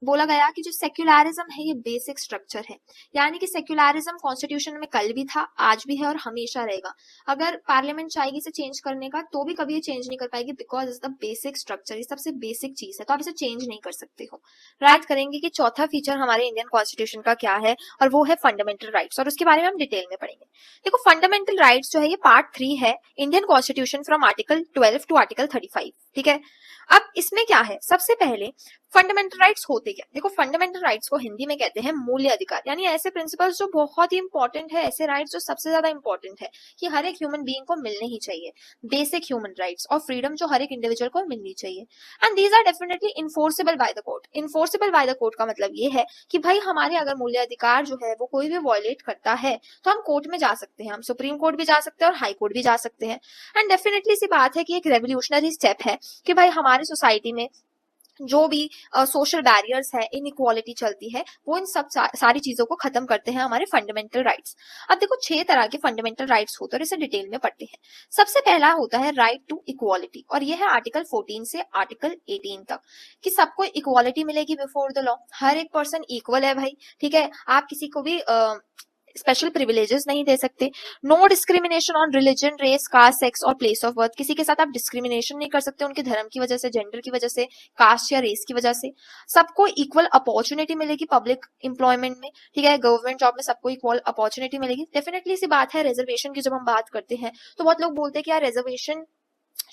बोला गया कि जो सेक्युलरिज्म है ये बेसिक स्ट्रक्चर है, यानी कि सेक्युलरिज्म कॉन्स्टिट्यूशन में कल भी था, आज भी है और हमेशा रहेगा। अगर पार्लियामेंट चाहेगी इसे चेंज करने का तो भी कभी ये चेंज नहीं कर पाएगी, because is the basic structure, ये सबसे बेसिक चीज है, तो आप इसे चेंज नहीं कर सकते हो। बात करेंगे कि चौथा फीचर हमारे इंडियन कॉन्स्टिट्यूशन का क्या है, और वो है फंडामेंटल राइट्स, और उसके बारे में हम डिटेल में पढ़ेंगे। देखो फंडामेंटल राइट्स जो है ये पार्ट 3 है Indian constitution from article 12 to article 35, ठीक है। अब इसमें क्या है, सबसे पहले फंडामेंटल राइट्स होते क्या? देखो फंडामेंटल राइट्स को हिंदी में कहते हैं मूल्य अधिकार, यानी ऐसे प्रिंसिपल्स जो बहुत ही इंपॉर्टेंट है, ऐसे राइट्स जो सबसे ज्यादा इंपॉर्टेंट है कि हर एक ह्यूमन बीइंग को मिलने ही चाहिए, बेसिक ह्यूमन राइट्स और फ्रीडम जो हर एक इंडिविजुअल को मिलनी चाहिए। And these are definitely enforceable by the court. Enforceable by the court का मतलब ये है कि भाई हमारे अगर मूल्य अधिकार जो है वो कोई भी वॉयलेट करता है तो हम कोर्ट में जा सकते हैं, हम सुप्रीम कोर्ट भी जा सकते हैं और हाई कोर्ट भी जा सकते हैं। एंड डेफिनेटली सी बात है कि एक रेवोल्यूशनरी स्टेप है कि भाई हमारी सोसाइटी में जो भी सोशल बैरियर्स है, इनइक्वालिटी चलती है, वो इन सब सारी चीजों को खत्म करते हैं हमारे फंडामेंटल राइट्स। अब देखो 6 तरह के फंडामेंटल राइट्स होते हैं और इसे डिटेल में पढ़ते हैं। सबसे पहला होता है राइट टू इक्वालिटी, और यह है आर्टिकल 14 से आर्टिकल 18 तक, कि सबको इक्वालिटी मिलेगी बिफोर द लॉ। हर एक पर्सन इक्वल है भाई, ठीक है। आप किसी को भी स्पेशल प्रिविलेजेस नहीं दे सकते। No discrimination on religion, race, caste, sex और प्लेस ऑफ बर्थ। किसी के साथ आप डिस्क्रिमिनेशन नहीं कर सकते उनके धर्म की वजह से, जेंडर की वजह से, कास्ट या रेस की वजह से। सबको इक्वल अपॉर्चुनिटी मिलेगी पब्लिक एम्प्लॉयमेंट में, ठीक है। गवर्नमेंट जॉब में सबको इक्वल अपॉर्चुनिटी मिलेगी। डेफिनेटली सी बात है, रिजर्वेशन की जब हम बात करते हैं तो बहुत लोग बोलते हैं कि यार reservation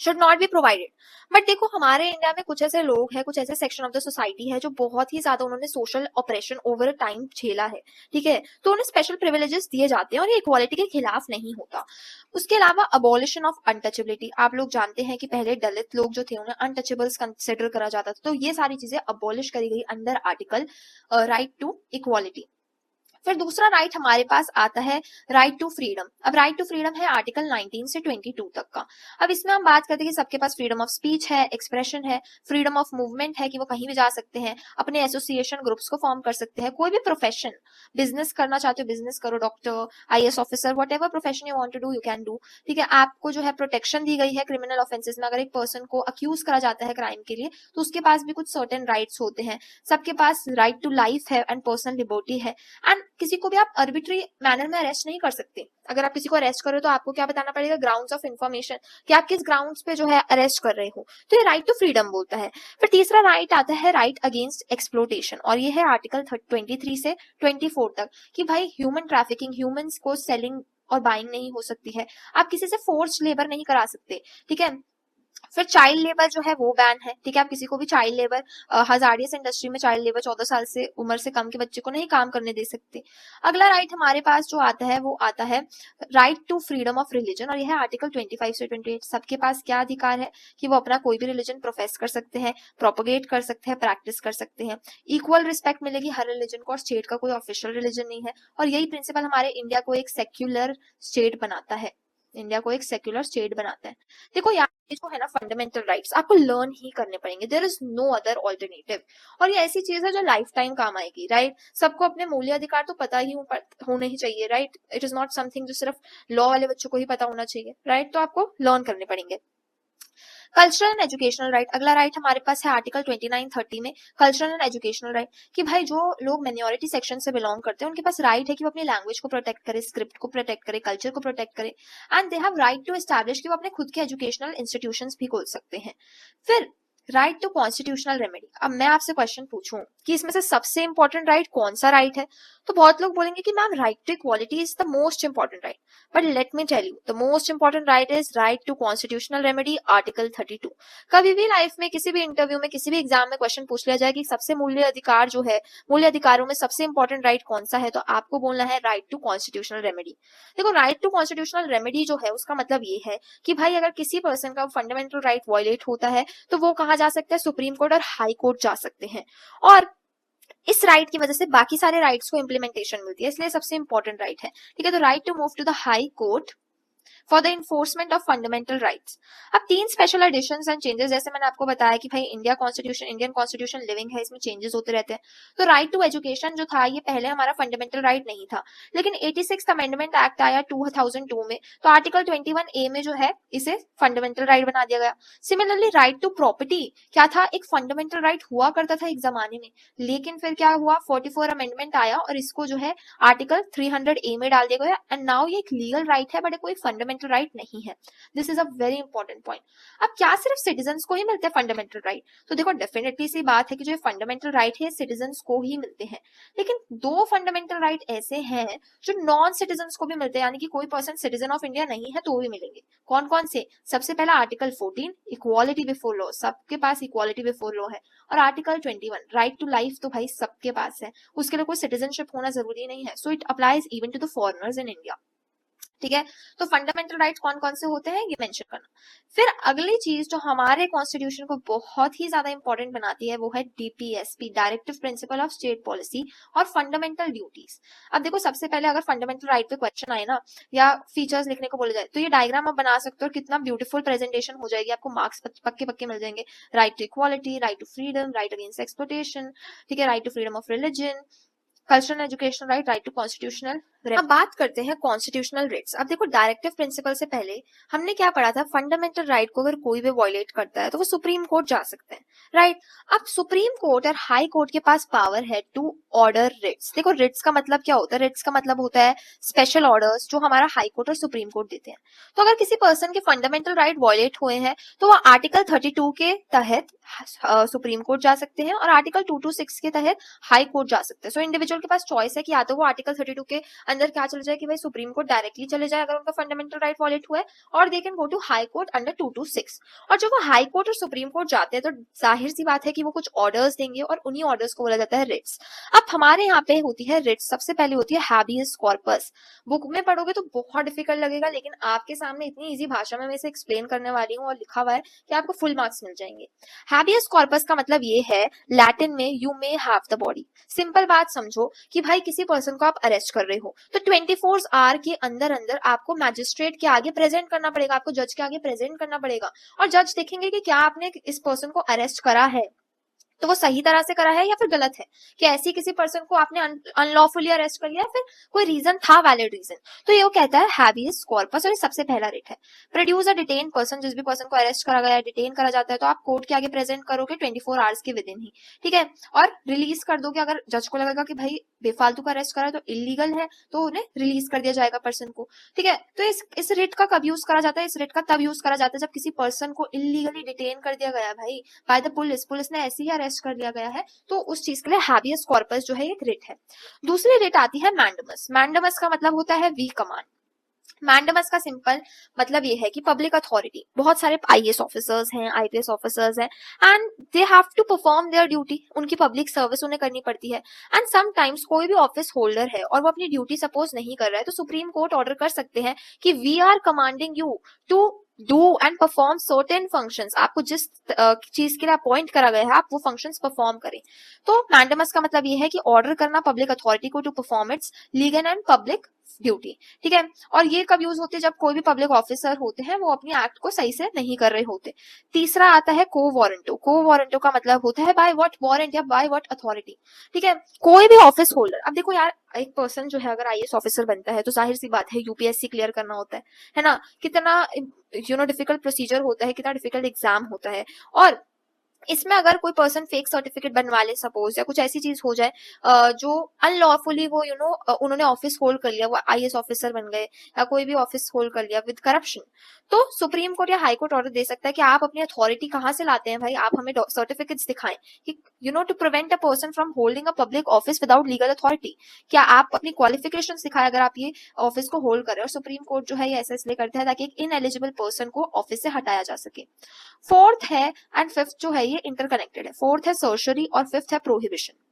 should not be provided. But देखो हमारे इंडिया में कुछ ऐसे लोग हैं, कुछ ऐसे सेक्शन ऑफ द सोसाइटी है जो बहुत ही ज्यादा उन्होंने सोशल ऑपरेशन ओवर टाइम झेला है, ठीक है। तो उन्हें स्पेशल प्रिविलेजेस दिए जाते हैं और ये इक्वालिटी के खिलाफ नहीं होता। उसके अलावा अबॉलिशन ऑफ अनटचेबिलिटी, आप लोग जानते हैं कि पहले दलित लोग जो थे उन्हें अनटचेबल्स कंसिडर करा जाता था, तो ये सारी चीजें अबॉलिश करी गई under article right to equality. फिर दूसरा राइट हमारे पास आता है राइट टू फ्रीडम। अब राइट टू फ्रीडम है आर्टिकल 19 से 22 तक का। अब इसमें हम बात करते हैं कि सबके पास फ्रीडम ऑफ स्पीच है, एक्सप्रेशन है, फ्रीडम ऑफ मूवमेंट है कि वो कहीं भी जा सकते हैं, अपने एसोसिएशन ग्रुप्स को फॉर्म कर सकते हैं, कोई भी प्रोफेशन, बिजनेस करना चाहते हो बिजनेस करो, doctor, IAS officer, whatever profession you want to do you can do, ठीक है। आपको जो है प्रोटेक्शन दी गई है क्रिमिनल ऑफेंसेस में। अगर एक पर्सन को अक्यूज करा जाता है क्राइम के लिए तो उसके पास भी कुछ सर्टेन राइट्स होते हैं। सबके पास राइट टू लाइफ है एंड पर्सनल लिबर्टी है। एंड किसी को भी आप आर्बिट्री मैनर में अरेस्ट नहीं कर सकते। अगर आप किसी को अरेस्ट करो तो आपको क्या बताना पड़ेगा, ग्राउंड्स ऑफ इन्फॉर्मेशन, कि आप किस ग्राउंड्स पे जो है अरेस्ट कर रहे हो। तो ये राइट टू फ्रीडम बोलता है। फिर तीसरा राइट आता है राइट अगेंस्ट एक्सप्लोटेशन, और ये है आर्टिकल 23 से 24 तक, कि भाई ह्यूमन ट्रैफिकिंग, ह्यूमंस को सेलिंग और बाइंग नहीं हो सकती है। आप किसी से फोर्स लेबर नहीं करा सकते, ठीक है। फिर चाइल्ड लेबर जो है वो बैन है, ठीक है। आप किसी को भी चाइल्ड लेबर, हजारियस इंडस्ट्री में चाइल्ड लेबर 14 साल से उम्र से कम के बच्चे को नहीं काम करने दे सकते। अगला राइट हमारे पास जो आता है वो आता है right to freedom of religion, और यह है आर्टिकल 25 से 28। सबके पास क्या अधिकार है कि वो अपना कोई भी रिलीजन प्रोफेस कर सकते हैं, प्रोपोगेट कर सकते हैं, प्रैक्टिस कर सकते हैं। इक्वल रिस्पेक्ट मिलेगी हर रिलीजन को, और स्टेट का कोई ऑफिशियल रिलीजन नहीं है। और यही प्रिंसिपल हमारे इंडिया को एक सेक्युलर स्टेट बनाता है, इंडिया को एक सेक्युलर स्टेट बनाता है। देखो यार ये जो है ना फंडामेंटल राइट्स आपको लर्न ही करने पड़ेंगे, there is no other alternative. और ये ऐसी चीज है जो लाइफ टाइम काम आएगी, राइट। सबको अपने मूल्य अधिकार तो पता ही होने ही चाहिए, right. It is not something जो सिर्फ लॉ वाले बच्चों को ही पता होना चाहिए, राइट। तो आपको लर्न करने पड़ेंगे। कल्चरल एंड एजुकेशनल राइट, अगला राइट हमारे पास है आर्टिकल 29-30 में, कल्चरल एंड एजुकेशनल राइट, कि भाई जो लोग माइनॉरिटी सेक्शन से बिलोंग करते हैं उनके पास राइट है कि वो अपनी लैंग्वेज को प्रोटेक्ट करे, स्क्रिप्ट को प्रोटेक्ट करे, कल्चर को प्रोटेक्ट करे, and they have right to establish कि वो अपने खुद के एजुकेशनल इंस्टीट्यूशंस भी खोल सकते हैं। फिर राइट टू कॉन्स्टिट्यूशनल रेमेडी। अब मैं आपसे क्वेश्चन पूछूं कि इसमें से सबसे इंपॉर्टेंट राइट कौन सा राइट है, तो बहुत लोग बोलेंगे कि ma'am right to equality is the most important right, but let me tell you the most important right is right to constitutional remedy, article 32। कभी भी लाइफ में किसी भी इंटरव्यू में, किसी भी एग्जाम में क्वेश्चन पूछ लिया जाए कि सबसे मूल्य अधिकार जो है, मूल्य अधिकारों में सबसे इंपॉर्टेंट राइट कौन सा है, तो आपको बोलना है राइट टू कॉन्स्टिट्यूशनल रेमेडी। देखो राइट टू कॉन्स्टिट्यूशनल रेमेडी जो है उसका मतलब ये है कि भाई अगर किसी पर्सन का फंडामेंटल राइट वायलेट होता है तो वो कहाँ जा सकता है, सुप्रीम कोर्ट और हाई कोर्ट जा सकते हैं, और इस राइट की वजह से बाकी सारे राइट्स को इंप्लीमेंटेशन मिलती है, इसलिए सबसे इंपॉर्टेंट राइट है, ठीक है। तो right to move to the high court for the enforcement of fundamental rights. अब 3 स्पेशल एडिशंस एंड चेंजेस, जैसे मैंने आपको बताया कि भाई इंडियन कॉन्स्टिट्यूशन लिविंग है, इसमें चेंजेस होते रहते हैं। तो राइट टू एजुकेशन जो था ये पहले हमारा फंडामेंटल राइट नहीं था, लेकिन 86th अमेंडमेंट एक्ट आया 2002 में, तो आर्टिकल 21A में जो है इसे फंडामेंटल राइट बना दिया गया। सिमिलरली राइट टू प्रॉपर्टी क्या था, एक फंडामेंटल राइट हुआ करता था एक जमाने में, लेकिन फिर क्या हुआ, 44 अमेंडमेंट आया और इसको जो है आर्टिकल 300A में डाल दिया गया, एंड नाउ ये एक लीगल राइट है बट कोई फंडामेंटल राइट नहीं है। This is a very important point. अब क्या सिर्फ सिटीजन्स को ही मिलते हैं फंडामेंटल राइट, तो देखो डेफिनेटली सी बात है कि जो फंडामेंटल राइट है सिटीजन्स को ही मिलते हैं, लेकिन 2 फंडामेंटल राइट ऐसे हैं जो नॉन सिटीजन्स को भी मिलते हैं, यानी कि कोई पर्सन सिटीजन ऑफ इंडिया नहीं है तो भी मिलेंगे। कौन कौन से, सबसे पहला आर्टिकल 14 इक्वालिटी बिफोर लॉ, सबके पास इक्वालिटी बिफोर लॉ है, और आर्टिकल 21 राइट टू लाइफ तो भाई सबके पास है, उसके लिए कोई सिटीजनशिप होना जरूरी नहीं है, so it applies even to the foreigners in India. ठीक है। तो फंडामेंटल राइट्स कौन कौन से होते हैं ये मेंशन करना। फिर अगली चीज जो हमारे कॉन्स्टिट्यूशन को बहुत ही ज्यादा इंपॉर्टेंट बनाती है वो है DPSP, directive principle of state policy और फंडामेंटल ड्यूटीज। अब देखो सबसे पहले अगर फंडामेंटल राइट पे क्वेश्चन आए ना या फीचर्स लिखने को बोला जाए तो ये डायग्राम आप बना सकते हो और कितना ब्यूटीफुल प्रेजेंटेशन हो जाएगी, आपको मार्क्स पक्के पक्के मिल जाएंगे। Right to equality, right to freedom, right against exploitation, ठीक है, right to freedom of religion, cultural education right, right to constitutional. अब बात करते हैं कॉन्स्टिट्यूशनल राइट्स। अब देखो डायरेक्टिव प्रिंसिपल से पहले हमने क्या पढ़ा था, फंडामेंटल राइट को अगर कोई भी वायलेट करता है तो वो सुप्रीम कोर्ट जा सकते हैं, राइट। अब सुप्रीम कोर्ट और हाई कोर्ट के पास पावर है टू ऑर्डर रिट्स। देखो रिट्स का मतलब क्या होता है, रिट्स का मतलब होता है स्पेशल ऑर्डर्स जो हमारा हाई कोर्ट और सुप्रीम कोर्ट देते हैं। तो अगर किसी पर्सन के फंडामेंटल राइट वायलेट हुए हैं तो वो आर्टिकल 32 के तहत सुप्रीम कोर्ट जा सकते हैं और आर्टिकल 226 के तहत हाई कोर्ट जा सकते हैं। सो इंडिविजुअल के पास चॉइस है कि या तो वो आर्टिकल 32 के अंदर क्या चले जाए कि भाई सुप्रीम कोर्ट डायरेक्टली चले जाए अगर उनका फंडामेंटल राइट वायलेट हुआ है, और they can go to high court under 226। और जब वो हाई कोर्ट और सुप्रीम कोर्ट जाते हैं तो जाहिर सी बात है कि वो कुछ ऑर्डर्स देंगे और उन्हीं ऑर्डर्स को बोला जाता है रिट्स। अब हमारे यहाँ पे होती है रिट्स, सबसे पहले होती है हैबियस कॉर्पस। बुक में पढ़ोगे तो बहुत डिफिकल्ट लगेगा, लेकिन आपके सामने इतनी इजी भाषा में मैं इसे एक्सप्लेन करने वाली हूँ और लिखा हुआ है कि आपको फुल मार्क्स मिल जाएंगे। हैबियस कॉर्पस का मतलब ये है लैटिन में you may have the body. Simple बात समझो कि भाई किसी पर्सन को आप अरेस्ट कर रहे हो तो 24 आवर के अंदर अंदर आपको मैजिस्ट्रेट के आगे प्रेजेंट करना पड़ेगा, आपको जज के आगे प्रेजेंट करना पड़ेगा, और जज देखेंगे कि क्या आपने इस पर्सन को अरेस्ट करा है तो वो सही तरह से करा है या फिर गलत है, कि ऐसी किसी पर्सन को आपने अनलॉफुली अरेस्ट कर लिया फिर कोई रीजन था, वैलिड रीजन। तो ये वो कहता है हैबियस कॉर्पस और ये सबसे पहला रेट है। प्रोड्यूस अ डिटेन पर्सन, जिस भी पर्सन को अरेस्ट करा गया है, डिटेन करा जाता है तो आप कोर्ट के आगे प्रेजेंट करोगे 24 आवर्स के विद इन ही, ठीक है, और रिलीज कर दोगे। अगर जज को लगेगा कि भाई बेफालतू का अरेस्ट करा तो इलीगल है तो उन्हें रिलीज कर दिया जाएगा पर्सन को, ठीक है। तो इस रेट का कब यूज करा जाता है, इस रेट का तब यूज करा जाता है जब किसी पर्सन को इलीगली डिटेन कर दिया गया भाई बाय द पुलिस ने ऐसे ही अरेस्ट कर लिया गया है, तो उस चीज के लिए हैबियस कॉर्पस जो है एक रिट है। दूसरी रिट आती है मैंडमस। मैंडमस का मतलब होता है वी कमांड। मैंडमस का सिंपल मतलब ये है कि पब्लिक अथॉरिटी, बहुत सारे आईएएस ऑफिसर्स हैं, आईपीएस ऑफिसर्स हैं, and they have to perform their duty, उनकी पब्लिक सर्विस उन्हें करनी पड़ती है। एंड समटाइम्स कोई भी ऑफिस होल्डर है और वो अपनी ड्यूटी सपोज नहीं कर रहा है तो सुप्रीम कोर्ट ऑर्डर कर सकते हैं कि we are commanding you to do and perform certain functions. आपको जिस चीज के लिए अपॉइंट करा गया है आप वो फंक्शंस परफॉर्म करें। तो मैंडमस का मतलब ये है कि ऑर्डर करना पब्लिक अथॉरिटी को to perform its legal and public duty, ठीक है। और ये कब यूज होती है, जब कोई भी पब्लिक ऑफिसर होते हैं वो अपनी एक्ट को सही से नहीं कर रहे होते। तीसरा आता है को वारंटो। को वारंटो का मतलब होता है बाय व्हाट वारंट या बाय व्हाट अथॉरिटी, ठीक है। कोई भी ऑफिस होल्डर, अब देखो यार एक पर्सन जो है अगर आईएएस ऑफिसर बनता है तो जाहिर सी बात है यूपीएससी क्लियर करना होता है ना, कितना डिफिकल्ट प्रोसीजर होता है, कितना डिफिकल्ट एग्जाम होता है। और इसमें अगर कोई पर्सन फेक सर्टिफिकेट बनवा ले सपोज, या कुछ ऐसी चीज हो जाए जो अनलॉफुली वो उन्होंने ऑफिस होल्ड कर लिया, वो आईएएस ऑफिसर बन गए या कोई भी ऑफिस होल्ड कर लिया विद करप्शन, तो सुप्रीम कोर्ट या हाई कोर्ट ऑर्डर दे सकता है कि आप अपनी अथॉरिटी कहाँ से लाते हैं भाई, आप हमें सर्टिफिकेट्स दिखाएं कि to prevent a person from holding a public office without legal authority. क्या आप अपनी क्वालिफिकेशन दिखाएं अगर आप ये ऑफिस को होल्ड कर रहे हैं। और सुप्रीम कोर्ट जो है ये ऐसा इसलिए करता है ताकि एक इनएलिजिबल पर्सन को ऑफिस से हटाया जा सके। फोर्थ है एंड फिफ्थ जो है ये इंटरकनेक्टेड है। फोर्थ है सर्जरी और फिफ्थ है प्रोहिबिशन।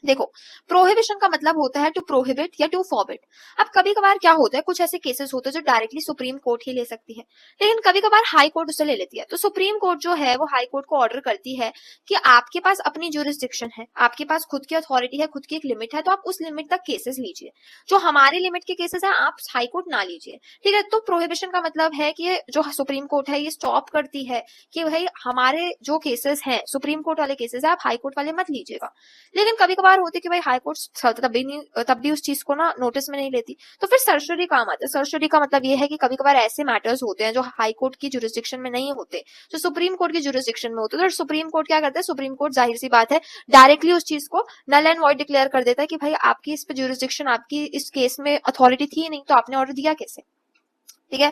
देखो प्रोहिबिशन का मतलब होता है टू प्रोहिबिट या टू फॉरबिड। अब कभी कभार क्या होता है, कुछ ऐसे केसेस होते हैं जो डायरेक्टली सुप्रीम कोर्ट ही ले सकती है, लेकिन कभी कभार हाई कोर्ट उसे ले लेती है। तो सुप्रीम कोर्ट जो है वो हाई कोर्ट को ऑर्डर करती है कि आपके पास अपनी ज्यूरिसडिक्शन है, आपके पास खुद की अथॉरिटी है, खुद की एक लिमिट है, तो आप उस लिमिट तक केसेस लीजिए। जो हमारे लिमिट के केसेस है आप हाई कोर्ट ना लीजिए, ठीक है। तो प्रोहिबिशन का मतलब है कि जो सुप्रीम कोर्ट है ये स्टॉप करती है कि भाई हमारे जो केसेस हैं सुप्रीम कोर्ट वाले केसेस है आप हाई कोर्ट वाले मत लीजिएगा। लेकिन कभी कभार होती कि भाई हाई कोर्ट तब भी उस चीज को ना नोटिस में नहीं लेती, तो फिर सर्जरी काम आता है। सर्जरी का मतलब ये है कि कभी कभार ऐसे मैटर्स होते हैं जो हाई कोर्ट की जुरिस्डिक्शन में नहीं होते, जो सुप्रीम कोर्ट की जुरिस्डिक्शन में होते हैं। तो सुप्रीम कोर्ट क्या करता है, सुप्रीम कोर्ट जाहिर सी बात है डायरेक्टली उस चीज को नल एंड वॉइड डिक्लेयर कर देता है कि भाई आपकी इस पे जुरिस्डिक्शन, आपकी इस केस में अथॉरिटी थी नहीं तो आपने ऑर्डर दिया कैसे, ठीक है।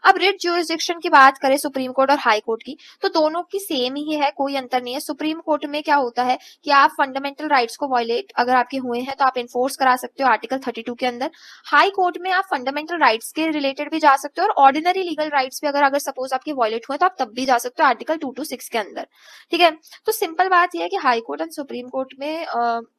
अब रिट ज्यूरिसडिक्शन की बात करें सुप्रीम कोर्ट और हाई कोर्ट की, तो दोनों की सेम ही है, कोई अंतर नहीं है। सुप्रीम कोर्ट में क्या होता है कि आप फंडामेंटल राइट्स को वायलेट अगर आपके हुए हैं तो आप इन्फोर्स करा सकते हो आर्टिकल 32 के अंदर। हाई कोर्ट में आप फंडामेंटल राइट्स के रिलेटेड भी जा सकते हो और ऑर्डिनरी लीगल राइट्स भी अगर सपोज आपके वायलेट हुए तो आप तब भी जा सकते हो आर्टिकल 226 के अंदर। ठीक है, तो सिंपल बात यह है कि high court and supreme court में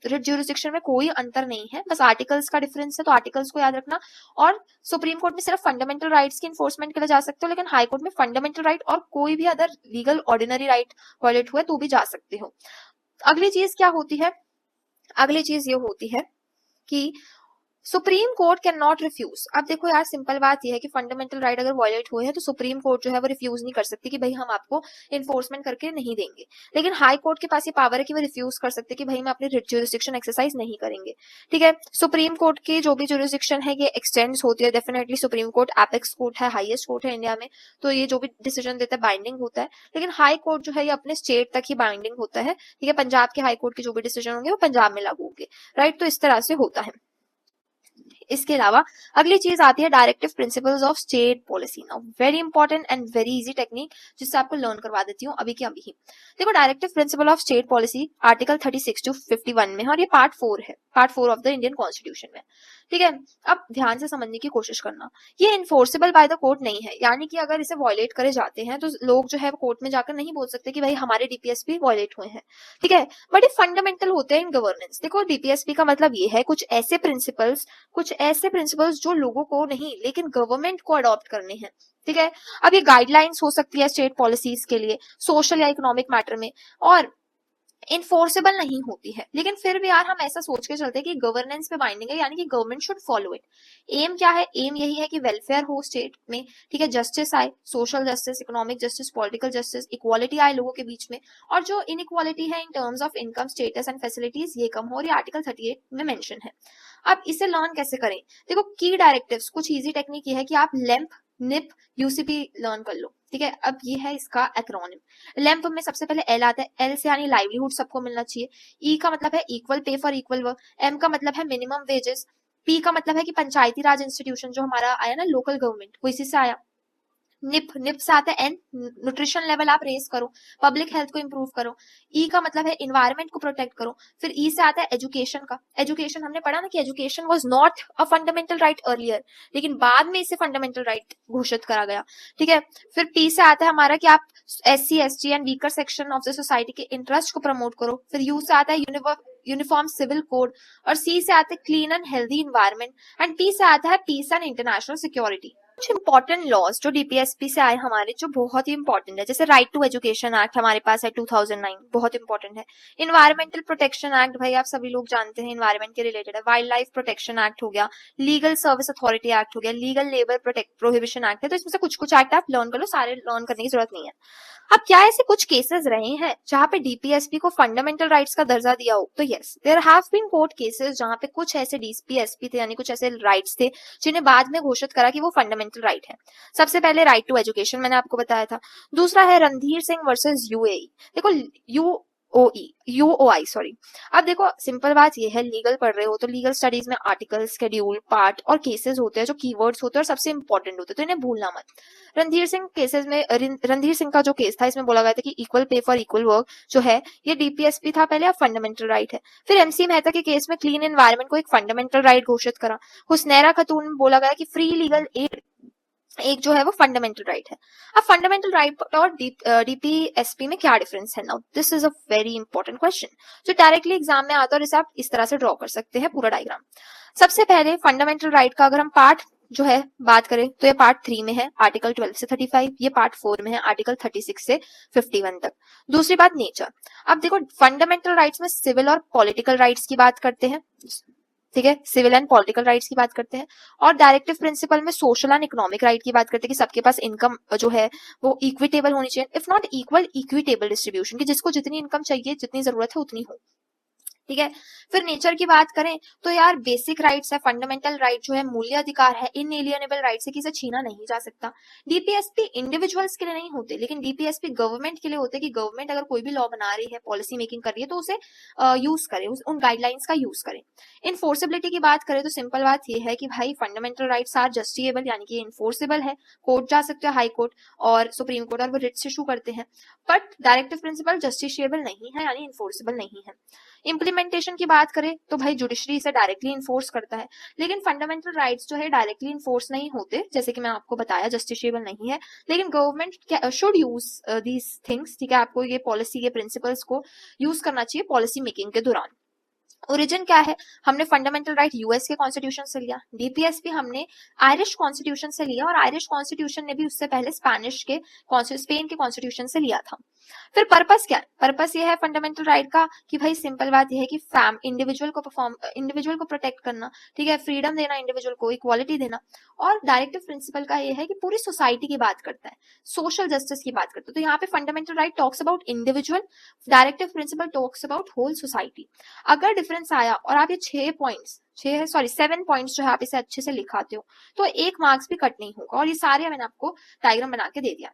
रिट ज्यूरिसडिक्शन में कोई अंतर नहीं है, बस आर्टिकल्स का डिफरेंस है, तो आर्टिकल्स को याद रखना। और सुप्रीम कोर्ट में सिर्फ फंडामेंटल राइट्स की इन्फोर्समेंट के लिए जा सकते हो, लेकिन हाई कोर्ट में फंडामेंटल राइट और कोई भी other legal ordinary right violate हुए तो भी जा सकते हो। अगली चीज क्या होती है, अगली चीज ये होती है कि Supreme Court can not refuse. अब देखो यार, सिंपल बात यह है कि फंडामेंटल राइट अगर वायलेट हुए हैं तो सुप्रीम कोर्ट जो है वो रिफ्यूज नहीं कर सकती कि भाई हम आपको इन्फोर्समेंट करके नहीं देंगे। लेकिन हाई कोर्ट के पास ये पावर है कि वो रिफ्यूज कर सकते कि भाई हम अपनी रिट ज्यूरिसडिक्शन एक्सरसाइज नहीं करेंगे। ठीक है, सुप्रीम कोर्ट की जो भी ज्यूरिसडिक्शन है ये एक्सटेंड होती है definitely. Supreme court apex court है, हाईएस्ट कोर्ट है इंडिया में, तो ये जो भी डिसीजन देता है बाइंडिंग होता है। लेकिन हाई कोर्ट जो है ये अपने स्टेट तक ही बाइंडिंग होता है। ठीक है, पंजाब के हाई कोर्ट के जो भी डिसीजन होंगे वो पंजाब में लागू होंगे। राइट, तो इस तरह से होता है। इसके अलावा अगली चीज आती है directive principles of state policy. Now very important and very easy technique जिससे आपको लर्न करवा देती हूँ अभी के अभी ही। देखो, directive principle of state policy article 36 to 51 में है और ये पार्ट 4 है, part 4 of the Indian constitution में। ठीक है, अब ध्यान से समझने की कोशिश करना, ये इन्फोर्सेबल बाय द कोर्ट नहीं है, यानी कि अगर इसे वायलेट करे जाते हैं तो लोग जो है कोर्ट में जाकर नहीं बोल सकते कि भाई हमारे डीपीएसपी वायलेट हुए हैं। ठीक है, बट ये फंडामेंटल होते हैं इन गवर्नेंस। देखो, डीपीएसपी का मतलब ये है कुछ ऐसे प्रिंसिपल्स जो लोगों को नहीं लेकिन गवर्नमेंट को अडॉप्ट करने हैं। ठीक है, अब ये गाइडलाइंस हो सकती है स्टेट पॉलिसीज के लिए सोशल या इकोनॉमिक मैटर में, और इन्फोर्सेबल नहीं होती है, लेकिन फिर भी यार हम ऐसा सोच के चलते हैं कि गवर्नेंस पे बाइंडिंग है, यानी कि गवर्नमेंट शुड फॉलो इट। एम क्या है, एम यही है कि वेलफेयर हो स्टेट में। ठीक है, जस्टिस आए, social justice, economic justice, political justice, equality आए लोगों के बीच में, और जो इनइक्वालिटी है in terms of income, status and facilities ये कम हो, और ये आर्टिकल 38 में मेंशन है। अब इसे लर्न कैसे करें? देखो, की डायरेक्टिव्स, कुछ इजी टेक्निक ये है कि आप लेम्प, निप, यूसीपी लर्न कर लो। ठीक है, अब ये है इसका एक्रोनिम। लैम्प में सबसे पहले एल आता है, एल से यानी लाइवलीहुड सबको मिलना चाहिए। ई का मतलब है equal pay for equal work. M का मतलब है मिनिमम वेजेस। पी का मतलब है कि पंचायती राज इंस्टीट्यूशन जो हमारा आया ना, लोकल गवर्नमेंट, वो इसी से आया। निप से आता है एन, न्यूट्रिशन लेवल आप रेस करो, पब्लिक हेल्थ को इंप्रूव करो। ई का मतलब है इन्वायरमेंट को प्रोटेक्ट करो। फिर ई से आता है एजुकेशन का। एजुकेशन हमने पढ़ा ना कि education was not a fundamental right earlier, लेकिन बाद में इसे फंडामेंटल राइट घोषित करा गया। ठीक है, फिर पी से आता है हमारा कि आप SC ST and weaker section of the society के इंटरेस्ट को प्रमोट करो। फिर यू से आता है यूनिफॉर्म सिविल कोड, और सी से आता है clean and healthy environment, and P से आता है पीस एंड इंटरनेशनल सिक्योरिटी। कुछ इंपॉर्टेंट लॉज जो डीपीएसपी से आए हमारे, जो बहुत ही इंपॉर्टेंट है, जैसे राइट टू एजुकेशन एक्ट हमारे पास है 2009, बहुत इंपॉर्टेंट है। इन्वायरमेंटल प्रोटेक्शन एक्ट, भाई आप सभी लोग जानते हैं इन्वायरमेंट के रिलेटेड है। वाइल्ड लाइफ प्रोटेक्शन एक्ट हो गया, लीगल सर्विस अथॉरिटी एक्ट हो गया, लीगल लेबर प्रोहिबिशन एक्ट है। तो इसमें से कुछ कुछ एक्ट आप लर्न कर लो, सारे लर्न करने की जरूरत नहीं है। अब क्या ऐसे कुछ केसेस रहे हैं जहां पे डीपीएसपी को फंडामेंटल राइट्स का दर्जा दिया हो? तो yes, there have been court cases जहां पे कुछ ऐसे डीपीएसपी थे, यानी कुछ ऐसे राइट्स थे जिन्हें बाद में घोषित करा कि वो फंडामेंटल राइट है। सबसे पहले राइट टू एजुकेशन मैंने आपको बताया था। दूसरा है रणधीर सिंह वर्सेस यूएई। देखो, यूओआई सॉरी। अब देखो, सिंपल बात ये है, लीगल पढ़ रहे हो तो लीगल स्टडीज में आर्टिकल, शेड्यूल, पार्ट और केसेस होते हैं जो कीवर्ड्स होते हैं और सबसे इंपॉर्टेंट होते हैं, तो इन्हें भूलना मत। रणधीर सिंह केसेस में, रणधीर सिंह का जो केस था इसमें बोला गया था कि equal pay for equal work जो है ये डीपीएसपी था पहले, अब फंडामेंटल राइट है। फिर MC मेहता के केस में क्लीन एनवायरनमेंट को एक फंडामेंटल राइट घोषित करा। हुस्नैरा खातून में बोला गया कि फ्री लीगल एड एक जो है वो फंडामेंटल राइट है। अब फंडामेंटल राइट और डीपीएसपी में क्या डिफरेंस है? Now this is a very important question जो डायरेक्टली एग्जाम में आता है, और इसे आप इस तरह से ड्रॉ कर सकते हैं पूरा डायग्राम। सबसे पहले फंडामेंटल राइट का अगर हम पार्ट जो है बात करें तो ये पार्ट 3 में है, आर्टिकल 12 से 35। ये पार्ट 4 में है, आर्टिकल 36 से 51 तक। दूसरी बात, नेचर। अब देखो, फंडामेंटल राइट्स में सिविल और पॉलिटिकल राइट्स की बात करते हैं। ठीक है, सिविल एंड पॉलिटिकल राइट्स की बात करते हैं, और डायरेक्टिव प्रिंसिपल में सोशल एंड इकोनॉमिक राइट की बात करते हैं कि सबके पास इनकम जो है वो इक्विटेबल होनी चाहिए, if not equal, equitable distribution, कि जिसको जितनी इनकम चाहिए, जितनी जरूरत है उतनी हो। ठीक है। फिर नेचर की बात करें तो यार बेसिक राइट्स है, फंडामेंटल राइट जो है, मूल्य अधिकार है, इनएलियनेबल राइट्स है, किसे छीना नहीं जा सकता। डीपीएसपी इंडिविजुअल्स के लिए नहीं होते, लेकिन डीपीएसपी गवर्नमेंट के लिए होते, कि गवर्नमेंट अगर कोई भी लॉ बना रही है, पॉलिसी मेकिंग कर रही है, तो उसे यूज करे, उन गाइडलाइंस का यूज करे। इन्फोर्सिबिलिटी की बात करें तो सिंपल बात यह है कि भाई फंडामेंटल राइट्स आर जस्टिएबल, यानी कि इन्फोर्सिबल है, कोर्ट जा सकते हो, हाई कोर्ट और सुप्रीम कोर्ट, और वो रिट्स इशू करते हैं। बट डायरेक्टिव प्रिंसिपल जस्टिशिएबल नहीं है, यानी इन्फोर्सिबल नहीं है। इम्प्लीमेंटेशन की बात करें तो भाई जुडिशरी इसे डायरेक्टली इन्फोर्स करता है, लेकिन फंडामेंटल राइट्स जो है डायरेक्टली इन्फोर्स नहीं होते, जैसे कि मैं आपको बताया जस्टिशिएबल नहीं है, लेकिन government should use these things. ठीक है, आपको ये पॉलिसी के प्रिंसिपल्स को यूज करना चाहिए पॉलिसी मेकिंग के दौरान। ओरिजिन क्या है, हमने फंडामेंटल राइट यूएस के कॉन्स्टिट्यूशन से लिया, डीपीएसपी हमने आयरिश कॉन्स्टिट्यूशन से लिया, और आयरिश कॉन्स्टिट्यूशन ने भी उससे पहले स्पेन के कॉन्स्टिट्यूशन से लिया था। फिर पर्पस क्या है, पर्पस ये है फंडामेंटल राइट का कि भाई सिंपल बात यह है कि इंडिविजुअल को प्रोटेक्ट करना, ठीक है, फ्रीडम देना इंडिविजुअल को, इक्वालिटी देना। और डायरेक्टिव प्रिंसिपल का ये है कि पूरी सोसाइटी की बात करता है, सोशल जस्टिस की बात करता है। तो यहाँ पे fundamental right talks about individual, directive principle talks about whole society. अगर डिफरेंस आया और आप ये 7 पॉइंट्स जो है आप इसे अच्छे से लिखाते हो, तो 1 मार्क्स भी कट नहीं होगा। और ये सारे मैंने आपको डायग्राम बना के दे दिया।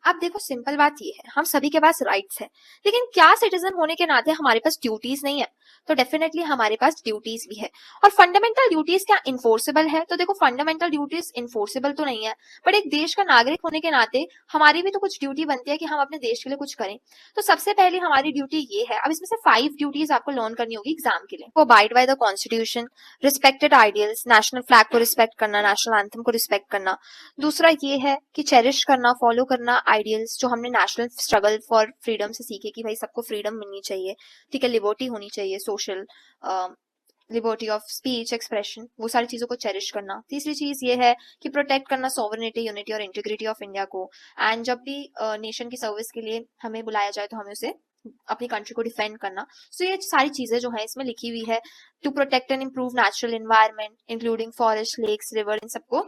अब देखो सिंपल बात ये है, हम सभी के पास राइट्स है, लेकिन क्या सिटीजन होने के नाते हमारे पास ड्यूटीज नहीं है? तो डेफिनेटली हमारे पास ड्यूटीज भी है। और फंडामेंटल ड्यूटीज क्या इन्फोर्सेबल है? तो देखो फंडामेंटल ड्यूटीज इन्फोर्सेबल तो नहीं है, बट एक देश का नागरिक होने के नाते हमारी भी तो कुछ ड्यूटी बनती है कि हम अपने देश के लिए कुछ करें। तो सबसे पहले हमारी ड्यूटी ये है, अब इसमें से 5 ड्यूटीज आपको लर्न करनी होगी एग्जाम के लिए। वो abide by the constitution, respected ideals, national flag को रिस्पेक्ट करना, नेशनल एंथम को रिस्पेक्ट करना। दूसरा ये है कि चेरिश करना, फॉलो करना आइडियल्स जो हमने नेशनल स्ट्रगल फॉर फ्रीडम से सीखे, कि भाई सबको फ्रीडम मिलनी चाहिए, ठीक है, लिबर्टी होनी चाहिए, social liberty of speech, expression, वो सारी चीजों को चेरिश करना। तीसरी चीज ये है कि प्रोटेक्ट करना सॉवरेनिटी, यूनिटी और इंटीग्रिटी ऑफ इंडिया को। एंड जब भी नेशन की सर्विस के लिए हमें बुलाया जाए तो हमें उसे अपनी कंट्री को डिफेंड करना। सो ये सारी चीजें जो है इसमें लिखी हुई है। To protect and improve natural environment including forest, lakes, river, इन सबको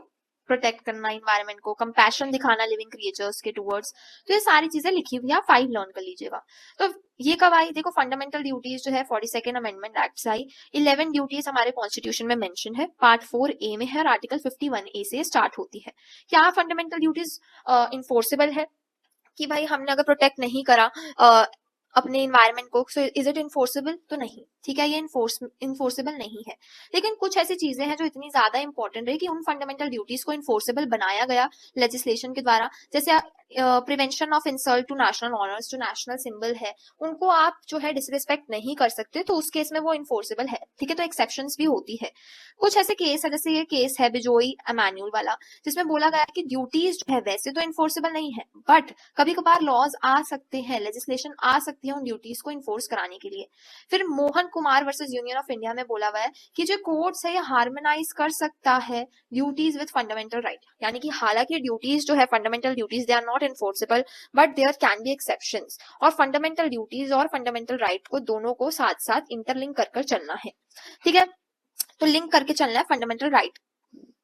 प्रोटेक्ट करना, इन्वायरमेंट को, कंपैशन दिखाना लिविंग क्रिएचर्स के टुवर्ड्स। तो ये सारी चीजें लिखी हुई है, 5 लर्न कर लीजिएगा। तो ये कब आई? देखो फंडामेंटल ड्यूटीज जो है 42nd अमेंडमेंट एक्ट से आई। 11 ड्यूटीज हमारे कॉन्स्टिट्यूशन में मेंशन है, पार्ट 4A में है, और आर्टिकल 51A से स्टार्ट होती है। क्या फंडामेंटल ड्यूटीज इन्फोर्सेबल है? कि भाई हमने अगर प्रोटेक्ट नहीं करा अपने इन्वायरमेंट को, सो इज इट इन्फोर्सेबल? तो नहीं, ठीक है, ये इन्फोर्सेबल नहीं है। लेकिन कुछ ऐसी चीजें हैं जो इतनी ज्यादा इंपॉर्टेंट रही कि उन फंडामेंटल ड्यूटीज को इन्फोर्सेबल बनाया गया लेजिस्लेशन के द्वारा। जैसे prevention of insult to national honours, जो नेशनल सिंबल है उनको आप जो है डिसरिस्पेक्ट नहीं कर सकते, तो उस केस में वो इन्फोर्सेबल है, ठीक है। तो एक्सेप्शंस भी होती है। कुछ ऐसे केस है, जैसे ये केस है बिजोई एमैन्युअल वाला, जिसमें बोला गया कि ड्यूटीज जो है वैसे तो इन्फोर्सेबल नहीं है, बट कभी कभार लॉज आ सकते हैं, लेजिस्लेशन आ सकती है उन ड्यूटीज को इन्फोर्स कराने के लिए। फिर Mohan Kumar versus union of India में बोला हुआ है कि जो कोर्ट्स है ये हार्मोनाइज कर सकता है ड्यूटीज विद फंडामेंटल राइट, यानी कि हालांकि ड्यूटीज जो है fundamental duties they are not enforceable, but there can be exceptions. और फंडामेंटल ड्यूटीज और फंडामेंटल राइट को दोनों को साथ साथ इंटरलिंक कर चलना है, ठीक है। तो लिंक करके चलना है फंडामेंटल राइट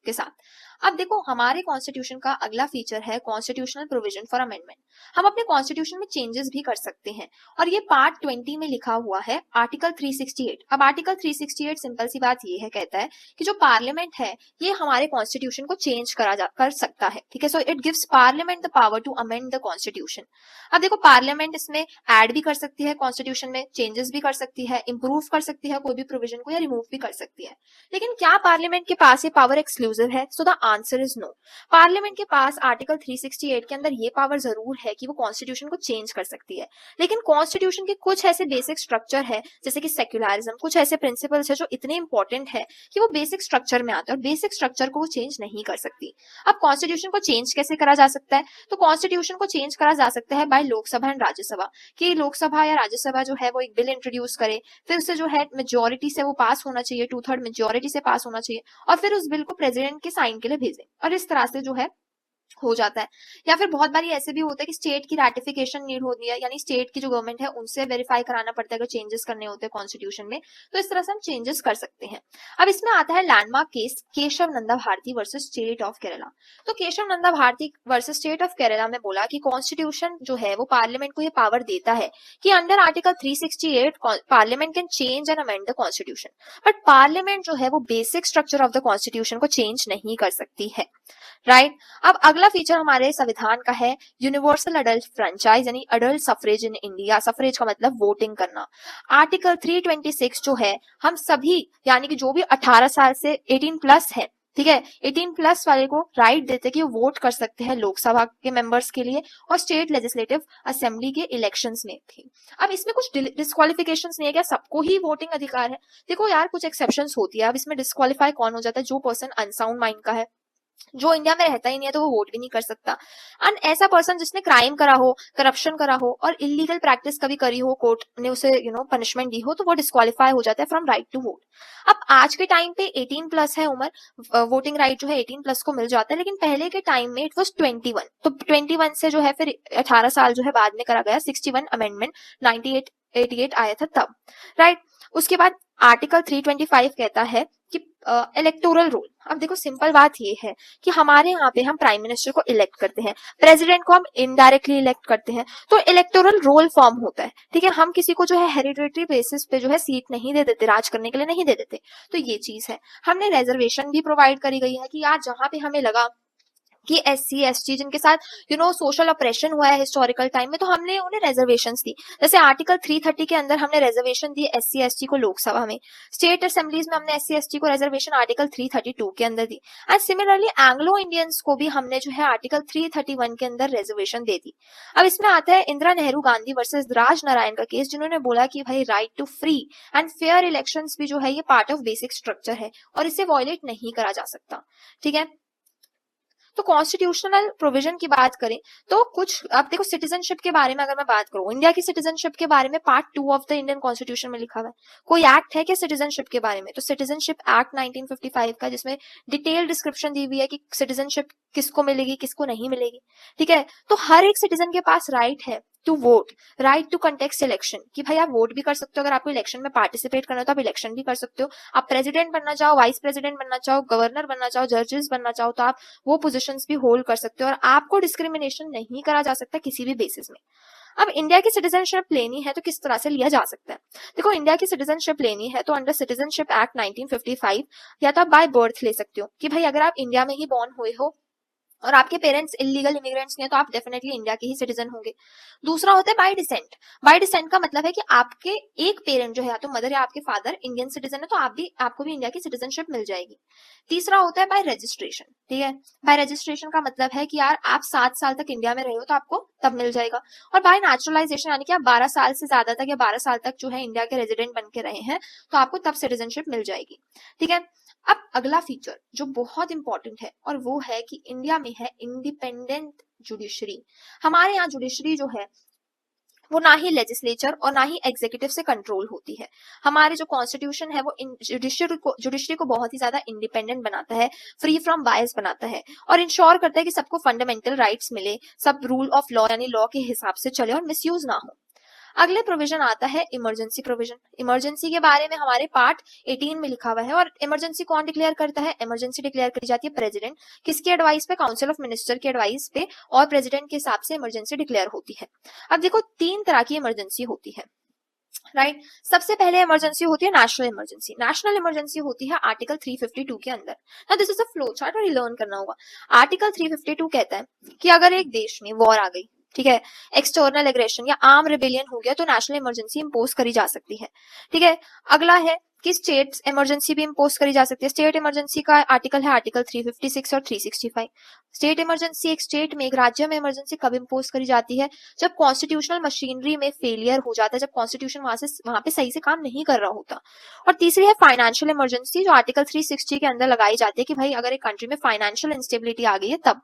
के साथ। अब देखो हमारे कॉन्स्टिट्यूशन का अगला फीचर है कॉन्स्टिट्यूशनल प्रोविजन फॉर अमेंडमेंट। हम अपने कॉन्स्टिट्यूशन में चेंजेस भी कर सकते हैं, और ये पार्ट 20 में लिखा हुआ है, आर्टिकल 368। अब आर्टिकल 368 सिंपल सी बात ये है, कहता है कि जो पार्लियामेंट है ये हमारे कॉन्स्टिट्यूशन को चेंज कर सकता है, ठीक है। So it gives Parliament the power to amend the constitution. अब देखो पार्लियामेंट इसमें ऐड भी कर सकती है कॉन्स्टिट्यूशन में, चेंजेस भी कर सकती है, इंप्रूव कर सकती है कोई भी प्रोविजन को, या रिमूव भी कर सकती है। लेकिन क्या पार्लियामेंट के पास ये पावर एक्सक्लूसिव है? So the answer is no. Parliament के पास आर्टिकल 368 के अंदर ये पावर जरूर है कि वो कॉन्स्टिट्यूशन को चेंज कर सकती है, लेकिन कॉन्स्टिट्यूशन के कुछ ऐसे बेसिक स्ट्रक्चर है, जैसे कि सेक्युलरिज्म, कुछ ऐसे प्रिंसिपल्स है जो इतने इंपॉर्टेंट है कि वो बेसिक स्ट्रक्चर में आते हैं, और बेसिक स्ट्रक्चर को वो चेंज नहीं कर सकती। अब कॉन्स्टिट्यूशन को चेंज कैसे करा जा सकता है? तो कॉन्स्टिट्यूशन को चेंज करा जा सकता है बाय लोकसभा एंड राज्यसभा, कि लोकसभा या राज्यसभा जो है वो एक बिल इंट्रोड्यूस करे, फिर उसे जो है मेजोरिटी से वो पास होना चाहिए, 2/3 मेजोरिटी से पास होना चाहिए, और फिर उस बिल को प्रेसिडेंट के साइन के लिए भेजे, और इस तरह से जो है हो जाता है। या फिर बहुत बारी ऐसे भी होता है कि स्टेट की रैटिफिकेशन नीड होती है, यानी स्टेट की जो गवर्नमेंट है उनसे वेरीफाई कराना पड़ता है अगर चेंजेस करने होते हैं कॉन्स्टिट्यूशन में, तो इस तरह से हम चेंजेस कर सकते हैं। अब इसमें आता है landmark case Kesavananda Bharati versus state of Kerala. तो Kesavananda Bharati versus state of Kerala में बोला कि कॉन्स्टिट्यूशन जो है वो पार्लियामेंट को ये पावर देता है कि under article 368 parliament can change and amend the constitution, but parliament जो है वो basic structure of the constitution को चेंज नहीं कर सकती है। राइट। अब अगला फीचर हमारे संविधान का है यूनिवर्सल अडल्ट फ्रेंचाइज, यानी adult suffrage in India. Suffrage का मतलब वोटिंग करना। आर्टिकल 326 जो है हम सभी, यानी कि जो भी 18 साल से 18 प्लस है, ठीक है, 18 प्लस वाले को राइट देते कि वो वोट कर सकते हैं लोकसभा के मेंबर्स के लिए और स्टेट लेजिस्लेटिव असेंबली के इलेक्शंस में भी। अब इसमें कुछ डिस्क्वालिफिकेशंस नहीं है, क्या सबको ही वोटिंग अधिकार है? देखो यार, कुछ एक्सेप्शंस होती है। अब इसमें डिस्क्वालीफाई कौन हो जाता है? जो पर्सन अनसाउंड माइंड का है, जो इंडिया में रहता ही नहीं है, तो वो वोट भी नहीं कर सकता। एंड ऐसा पर्सन जिसने क्राइम करा हो, करप्शन करा हो और इलीगल प्रैक्टिस कभी करी हो, कोर्ट ने उसे पनिशमेंट दी हो, तो वो डिस्क्वालीफाई हो जाता है फ्रॉम राइट टू वोट। अब आज के टाइम पे 18 प्लस है उम्र, वोटिंग राइट जो है 18 प्लस को मिल जाता है, लेकिन पहले के टाइम में इट वॉज 21। तो 21 से जो है फिर 18 साल जो है बाद में करा गया, 61 अमेंडमेंट 98 आया था तब। राइट। उसके बाद आर्टिकल 325 कहता है कि इलेक्टोरल रोल। अब देखो सिंपल बात ये है कि हमारे यहाँ पे हम प्राइम मिनिस्टर को इलेक्ट करते हैं, प्रेसिडेंट को हम इनडायरेक्टली इलेक्ट करते हैं, तो इलेक्टोरल रोल फॉर्म होता है। ठीक है, हम किसी को जो है हेरिडिटरी बेसिस पे जो है सीट नहीं दे देते, राज करने के लिए नहीं दे देते। तो ये चीज है। हमने रिजर्वेशन भी प्रोवाइड करी गई है कि यार जहां पे हमें लगा कि SC ST जिनके साथ सोशल ऑपरेशन हुआ है हिस्टोरिकल टाइम में, तो हमने उन्हें रिजर्वेशन दी। जैसे आर्टिकल 330 के अंदर हमने रिजर्वेशन दी SC ST को लोकसभा में, स्टेट असेंबलीज में हमने SC ST को रिजर्वेशन आर्टिकल 332 के अंदर दी। एंड सिमिलरली एंग्लो इंडियंस को भी हमने जो है आर्टिकल 331 के अंदर रिजर्वेशन दे दी। अब इसमें आता है इंदिरा नेहरू गांधी वर्सेस राज नारायण का केस, जिन्होंने बोला कि भाई right to free and fair elections भी जो है ये पार्ट ऑफ बेसिक स्ट्रक्चर है और इसे वॉयलेट नहीं करा जा सकता। ठीक है, तो कॉन्स्टिट्यूशनल प्रोविजन की बात करें तो कुछ, अब देखो सिटीजनशिप के बारे में अगर मैं बात करूं, इंडिया की सिटीजनशिप के बारे में part 2 of the Indian constitution में लिखा हुआ है। कोई एक्ट है क्या सिटीजनशिप के बारे में? तो सिटीजनशिप एक्ट 1955 का, जिसमें डिटेल डिस्क्रिप्शन दी हुई है कि सिटीजनशिप किसको मिलेगी, किसको नहीं मिलेगी। ठीक है, तो हर एक सिटीजन के पास राइट है to vote, right to contest election, कि भाई आप वोट भी कर सकते हो, अगर आपको इलेक्शन में पार्टिसिपेट करना हो तो आप इलेक्शन भी कर सकते हो। आप प्रेसिडेंट बनना चाहो, वाइस प्रेसिडेंट बनना चाहो, गवर्नर बनना चाहो, जजेस बनना चाहो, तो आप वो पोजीशंस भी होल्ड कर सकते हो और आपको डिस्क्रिमिनेशन नहीं करा जा सकता किसी भी बेसिस में। अब इंडिया की सिटीजनशिप लेनी है तो किस तरह से लिया जा सकता है? देखो, इंडिया की सिटीजनशिप लेनी है तो अंडर सिटीजनशिप एक्ट 1955 या तो आप बाय बर्थ ले सकते हो, कि भाई अगर आप इंडिया में ही बॉर्न हुए हो और आपके पेरेंट्स इलीगल इमिग्रेंट्स नहीं है तो आप डेफिनेटली इंडिया के ही सिटीजन होंगे। दूसरा होता है बाय डिसेंट। बाय डिसेंट का मतलब है कि आपके एक पेरेंट जो है, या तो मदर या आपके फादर इंडियन सिटीजन है, तो आपको भी इंडिया की सिटीजनशिप मिल जाएगी। तीसरा होता है बाय रजिस्ट्रेशन। ठीक है, बाय रजिस्ट्रेशन का मतलब है कि यार आप 7 साल तक इंडिया में रहे हो तो आपको तब मिल जाएगा। और बाय नेचुरलाइजेशन, यानी कि आप 12 साल से ज्यादा तक या 12 साल तक जो है इंडिया के रेजिडेंट बन के रहे हैं, तो आपको तब सिटीजनशिप मिल जाएगी। ठीक है, अब अगला फीचर जो बहुत इंपॉर्टेंट है और वो है कि इंडिया में है इंडिपेंडेंट जुडिशरी। हमारे यहाँ जुडिशरी जो है वो ना ही लेजिस्लेचर और ना ही एग्जीक्यूटिव से कंट्रोल होती है। हमारे जो कॉन्स्टिट्यूशन है वो जुडिशरी को बहुत ही ज्यादा इंडिपेंडेंट बनाता है, फ्री फ्रॉम बायस बनाता है और इंश्योर करता है कि सबको फंडामेंटल राइट्स मिले, सब रूल ऑफ लॉ यानी लॉ के हिसाब से चले और मिसयूज ना हो। अगले प्रोविजन आता है इमरजेंसी प्रोविजन। इमरजेंसी के बारे में हमारे पार्ट 18 में लिखा हुआ है। और इमरजेंसी कौन डिक्लेयर करता है? इमरजेंसी डिक्लेयर करी जाती है प्रेसिडेंट। किसकी एडवाइस पे? काउंसिल ऑफ मिनिस्टर की एडवाइस पे और प्रेसिडेंट के हिसाब से इमरजेंसी डिक्लेयर होती है। अब देखो 3 तरह की इमरजेंसी होती है। राइट, सबसे पहले इमरजेंसी होती है नेशनल इमरजेंसी। नेशनल इमरजेंसी होती है आर्टिकल 352 के अंदर। Now this is a flow chart और ये लर्न करना होगा। आर्टिकल 352 कहता है कि अगर एक देश में वॉर आ गई, ठीक है, एक्सटर्नल एग्रेशन या आर्म रिबेलियन हो गया, तो नेशनल इमरजेंसी इंपोज करी जा सकती है। ठीक है, अगला है कि स्टेट इमरजेंसी भी इंपोज करी जा सकती है। स्टेट इमरजेंसी का आर्टिकल है आर्टिकल 356 और 365। स्टेट इमरजेंसी एक स्टेट में, एक राज्य में इमरजेंसी कब इंपोज करी जाती है? जब कॉन्स्टिट्यूशनल मशीनरी में फेलियर हो जाता है, जब कॉन्स्टिट्यूशन वहां पे सही से काम नहीं कर रहा होता। और तीसरी है फाइनेंशियल इमरजेंसी, जो आर्टिकल 360 के अंदर लगाई जाती है कि भाई अगर एक कंट्री में फाइनेंशियल इंस्टेबिलिटी आ गई है तब।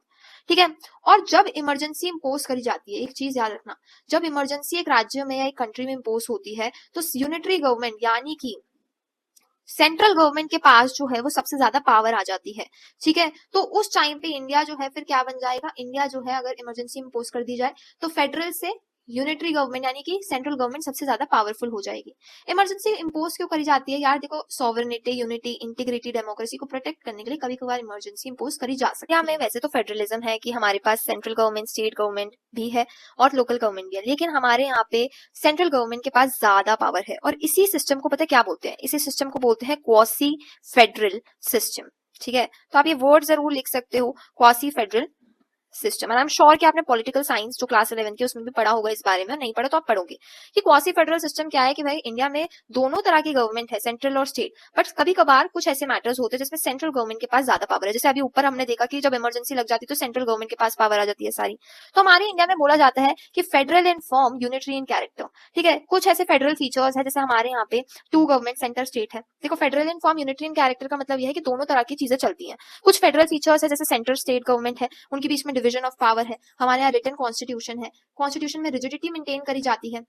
ठीक है, और जब इमरजेंसी इंपोज करी जाती है, एक चीज याद रखना, जब इमरजेंसी एक राज्य में या एक कंट्री में इंपोज होती है तो यूनिटरी गवर्नमेंट यानी कि सेंट्रल गवर्नमेंट के पास जो है वो सबसे ज्यादा पावर आ जाती है, ठीक है। तो उस टाइम पे इंडिया जो है फिर क्या बन जाएगा, इंडिया जो है अगर इमरजेंसी इम्पोज कर दी जाए तो फेडरल से यूनिटरी गवर्नमेंट यानी कि सेंट्रल गवर्नमेंट सबसे ज्यादा पावरफुल हो जाएगी। इमरजेंसी इम्पोज क्यों करी जाती है यार, देखो सॉवरेनिटी, यूनिटी, इंटीग्रिटी, डेमोक्रेसी को प्रोटेक्ट करने के लिए कभी कभार इमरजेंसी इम्पोज करी जा सकती है। हमें वैसे तो फेडरलिज्म है कि हमारे पास सेंट्रल गवर्नमेंट, स्टेट गवर्नमेंट भी है और लोकल गवर्नमेंट भी है, लेकिन हमारे यहाँ पे सेंट्रल गवर्नमेंट के पास ज्यादा पावर है और इसी सिस्टम को पता है क्या बोलते हैं, इसी सिस्टम को बोलते हैं क्वासी फेडरल सिस्टम, ठीक है। तो आप ये वर्ड जरूर लिख सकते हो, quasi federal system. I am sure कि आपने पॉलिटिकल साइंस जो क्लास 11 की उसमें भी पढ़ा होगा इस बारे में, नहीं पढ़ा तो आप पढ़ोगे कि क्वासी फेडरल सिस्टम क्या है कि भाई इंडिया में दोनों तरह की गवर्नमेंट है, सेंट्रल और स्टेट, बट कभी कभार कुछ ऐसे मैटर्स होते हैं जिसमें सेंट्रल गवर्नमेंट के पास ज्यादा पावर है। जैसे अभी ऊपर हमने देखा कि जब इमरजेंसी लग जाती है तो सेंट्रल गवर्नमेंट के पास पावर आ जाती है सारी। तो हमारे इंडिया में बोला जाता है कि federal in form, unitary in character, ठीक है। कुछ ऐसे फेडरल फीचर्स है, जैसे हमारे यहाँ पे टू गवर्नमेंट सेंटर स्टेट है। देखो federal in form, unitary in character का मतलब यह है कि दोनों तरह की चीजें चलती हैं। कुछ फेडरल फीचर्स है जैसे सेंट्रल स्टेट गवर्नमेंट है, उनके बीच में डिवीजन ऑफ पावर है। हमारे यहाँ रिटन कॉन्स्टिट्यूशन है, कॉन्स्टिट्यूशन में रिजिडिटी मेंटेन करी जाती है।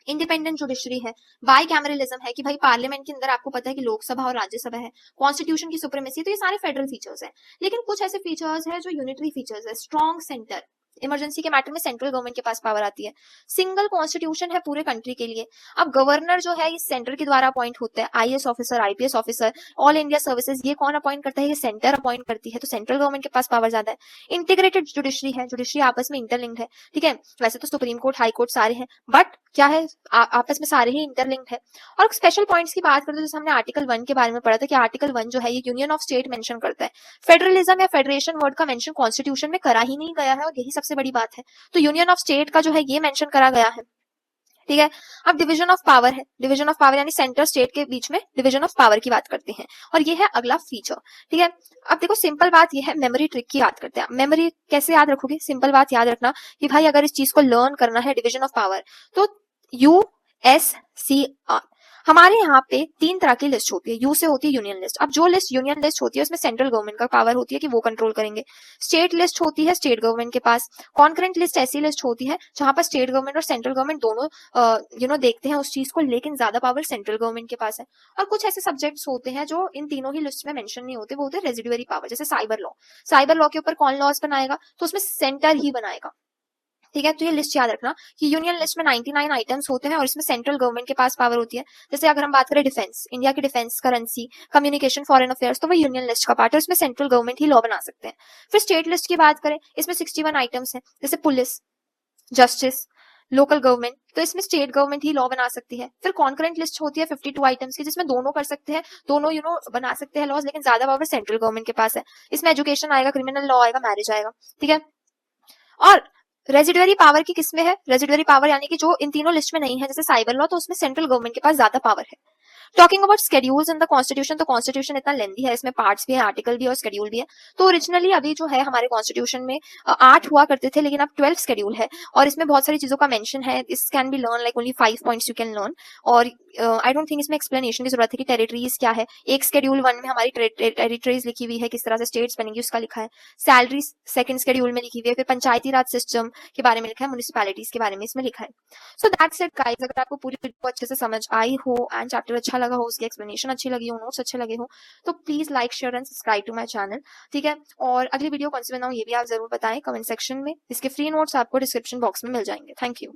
इंडिपेंडेंट जुडिशरी है, बाई कैमरलिज्म है कि भाई पार्लियामेंट के अंदर आपको पता है कि लोकसभा और राज्यसभा है, कॉन्स्टिट्यूशन की सुप्रीमेसी। तो ये सारे फेडरल फीचर्स हैं। लेकिन कुछ ऐसे फीचर्स है जो यूनिटरी फीचर्स है, स्ट्रॉन्ग सेंटर, इमरजेंसी के मैटर में सेंट्रल गवर्नमेंट के पास पावर आती है। सिंगल कॉन्स्टिट्यूशन है पूरे कंट्री के लिए। अब गवर्नर जो है ये सेंटर के द्वारा अपॉइंट होता है, IAS officer, IPS officer, all India services, ये कौन अपॉइंट करता है, ये सेंटर अपॉइंट करती है। तो सेंट्रल गवर्नमेंट के पास पावर ज्यादा है। इंटीग्रेटेड जुडिशरी है, जुडिशरी आपस में इंटरलिंक्ड है, ठीक है। वैसे तो सुप्रीम कोर्ट, हाई कोर्ट सारे हैं, बट क्या है आपस में सारे ही इंटरलिंक्ड है। और स्पेशल पॉइंट्स की बात करते हैं, जैसे हमने आर्टिकल 1 के बारे में पढ़ा था कि आर्टिकल 1 जो है ये यूनियन ऑफ स्टेट मेंशन करता है। फेडरलिज्म या फेडरेशन वर्ड का मेंशन कॉन्स्टिट्यूशन में करा ही नहीं गया है और यही सबसे बड़ी बात है। तो यूनियन ऑफ स्टेट का जो है ये मेंशन करा गया है, ठीक है। अब डिवीजन ऑफ पावर है, डिवीजन ऑफ पावर यानी सेंटर स्टेट के बीच में डिवीजन ऑफ पावर की बात करते हैं और ये है अगला फीचर, ठीक है। अब देखो सिंपल बात ये है, मेमोरी ट्रिक की बात करते हैं। मेमोरी कैसे याद रखोगे, सिंपल बात याद रखना कि भाई अगर इस चीज को लर्न करना है डिवीजन ऑफ पावर तो USCR। हमारे यहाँ पे 3 तरह की लिस्ट होती है। यू से होती है यूनियन लिस्ट। अब जो लिस्ट यूनियन लिस्ट होती है उसमें सेंट्रल गवर्नमेंट का पावर होती है कि वो कंट्रोल करेंगे। स्टेट लिस्ट होती है स्टेट गवर्नमेंट के पास। कॉन्करेंट लिस्ट ऐसी लिस्ट होती है जहां पर स्टेट गवर्नमेंट और सेंट्रल गवर्नमेंट दोनों देखते हैं उस चीज को, लेकिन ज्यादा पावर सेंट्रल गवर्नमेंट के पास है। और कुछ ऐसे सब्जेक्ट्स होते हैं जो इन तीनों ही लिस्ट में मेंशन नहीं होते, वो होते हैं रेजिडुअरी पावर। जैसे साइबर लॉ, साइबर लॉ के ऊपर कौन लॉज बनाएगा, तो उसमें सेंटर ही बनाएगा, ठीक है। तो ये लिस्ट याद रखना कि यूनियन लिस्ट में 99 आइटम्स होते हैं और इसमें सेंट्रल गवर्नमेंट के पास पावर होती है। जैसे अगर हम बात करें डिफेंस, इंडिया की defence, currency, communication, foreign affairs, तो वो यूनियन लिस्ट का पार्ट है, उसमें सेंट्रल गवर्नमेंट ही लॉ बना सकते हैं। फिर स्टेट लिस्ट की बात करें, इसमें 61 आइटम्स हैं, जैसे पुलिस, जस्टिस, लोकल गवर्नमेंट, तो इसमें स्टेट गवर्नमेंट ही लॉ बना सकती है। फिर कॉन्करेंट लिस्ट होती है 52 आइटम्स की, जिसमें दोनों कर सकते हैं, दोनों बना सकते हैं लॉज, लेकिन ज्यादा पावर सेंट्रल गवर्नमेंट के पास है। इसमें एजुकेशन आएगा, क्रिमिनल लॉ आएगा, मैरिज आएगा, ठीक है। और रेजिडुअरी पावर की किसमें है, रेजिडुअरी पावर यानी कि जो इन तीनों लिस्ट में नहीं है, जैसे साइबर लॉ, तो उसमें सेंट्रल गवर्नमेंट के पास ज्यादा पावर है। Talking about schedules in the constitution, तो कॉन्स्टिट्यूशन इतना लेंदी है, इसमें पार्ट्स भी है, आर्टिकल भी है और स्केड्यूल भी है। तो ओरिजिनली अभी जो है हमारे कॉन्स्टिट्यूशन में 8 हुआ करते थे, लेकिन अब 12 स्केड्यूल है और इसमें बहुत सारी चीजों का मेंशन है। This can be learn like only 5 points you can learn. और आई डोंट थिंक इसमें एक्सप्लेनेशन की जरूरत है कि टेरिटरीज क्या है। एक स्केड्यूल 1 में हमारी टेरिटरीज लिखी हुई है, किस तरह से स्टेट्स बनेंगी उसका लिखा है। सैलरी सेकंड स्केड्यूल में लिखी हुई है। फिर पंचायती राज सिस्टम के बारे में लिखा है, म्युनिसिपैलिटीज के बारे में इसमें लिखा है। So that's it guys. अगर आपको पूरी वीडियो अच्छे से समझ आई हो एंड चैप्टर अच्छा लगा हो, उसकी एक्सप्लेनेशन अच्छी लगी हो, नोट्स अच्छे लगे हो, तो please like, share and subscribe to my channel, ठीक है। और अगली वीडियो कौन सी बनाऊं ये भी आप जरूर बताएं कमेंट सेक्शन में। इसके फ्री नोट्स आपको डिस्क्रिप्शन बॉक्स में मिल जाएंगे। Thank you.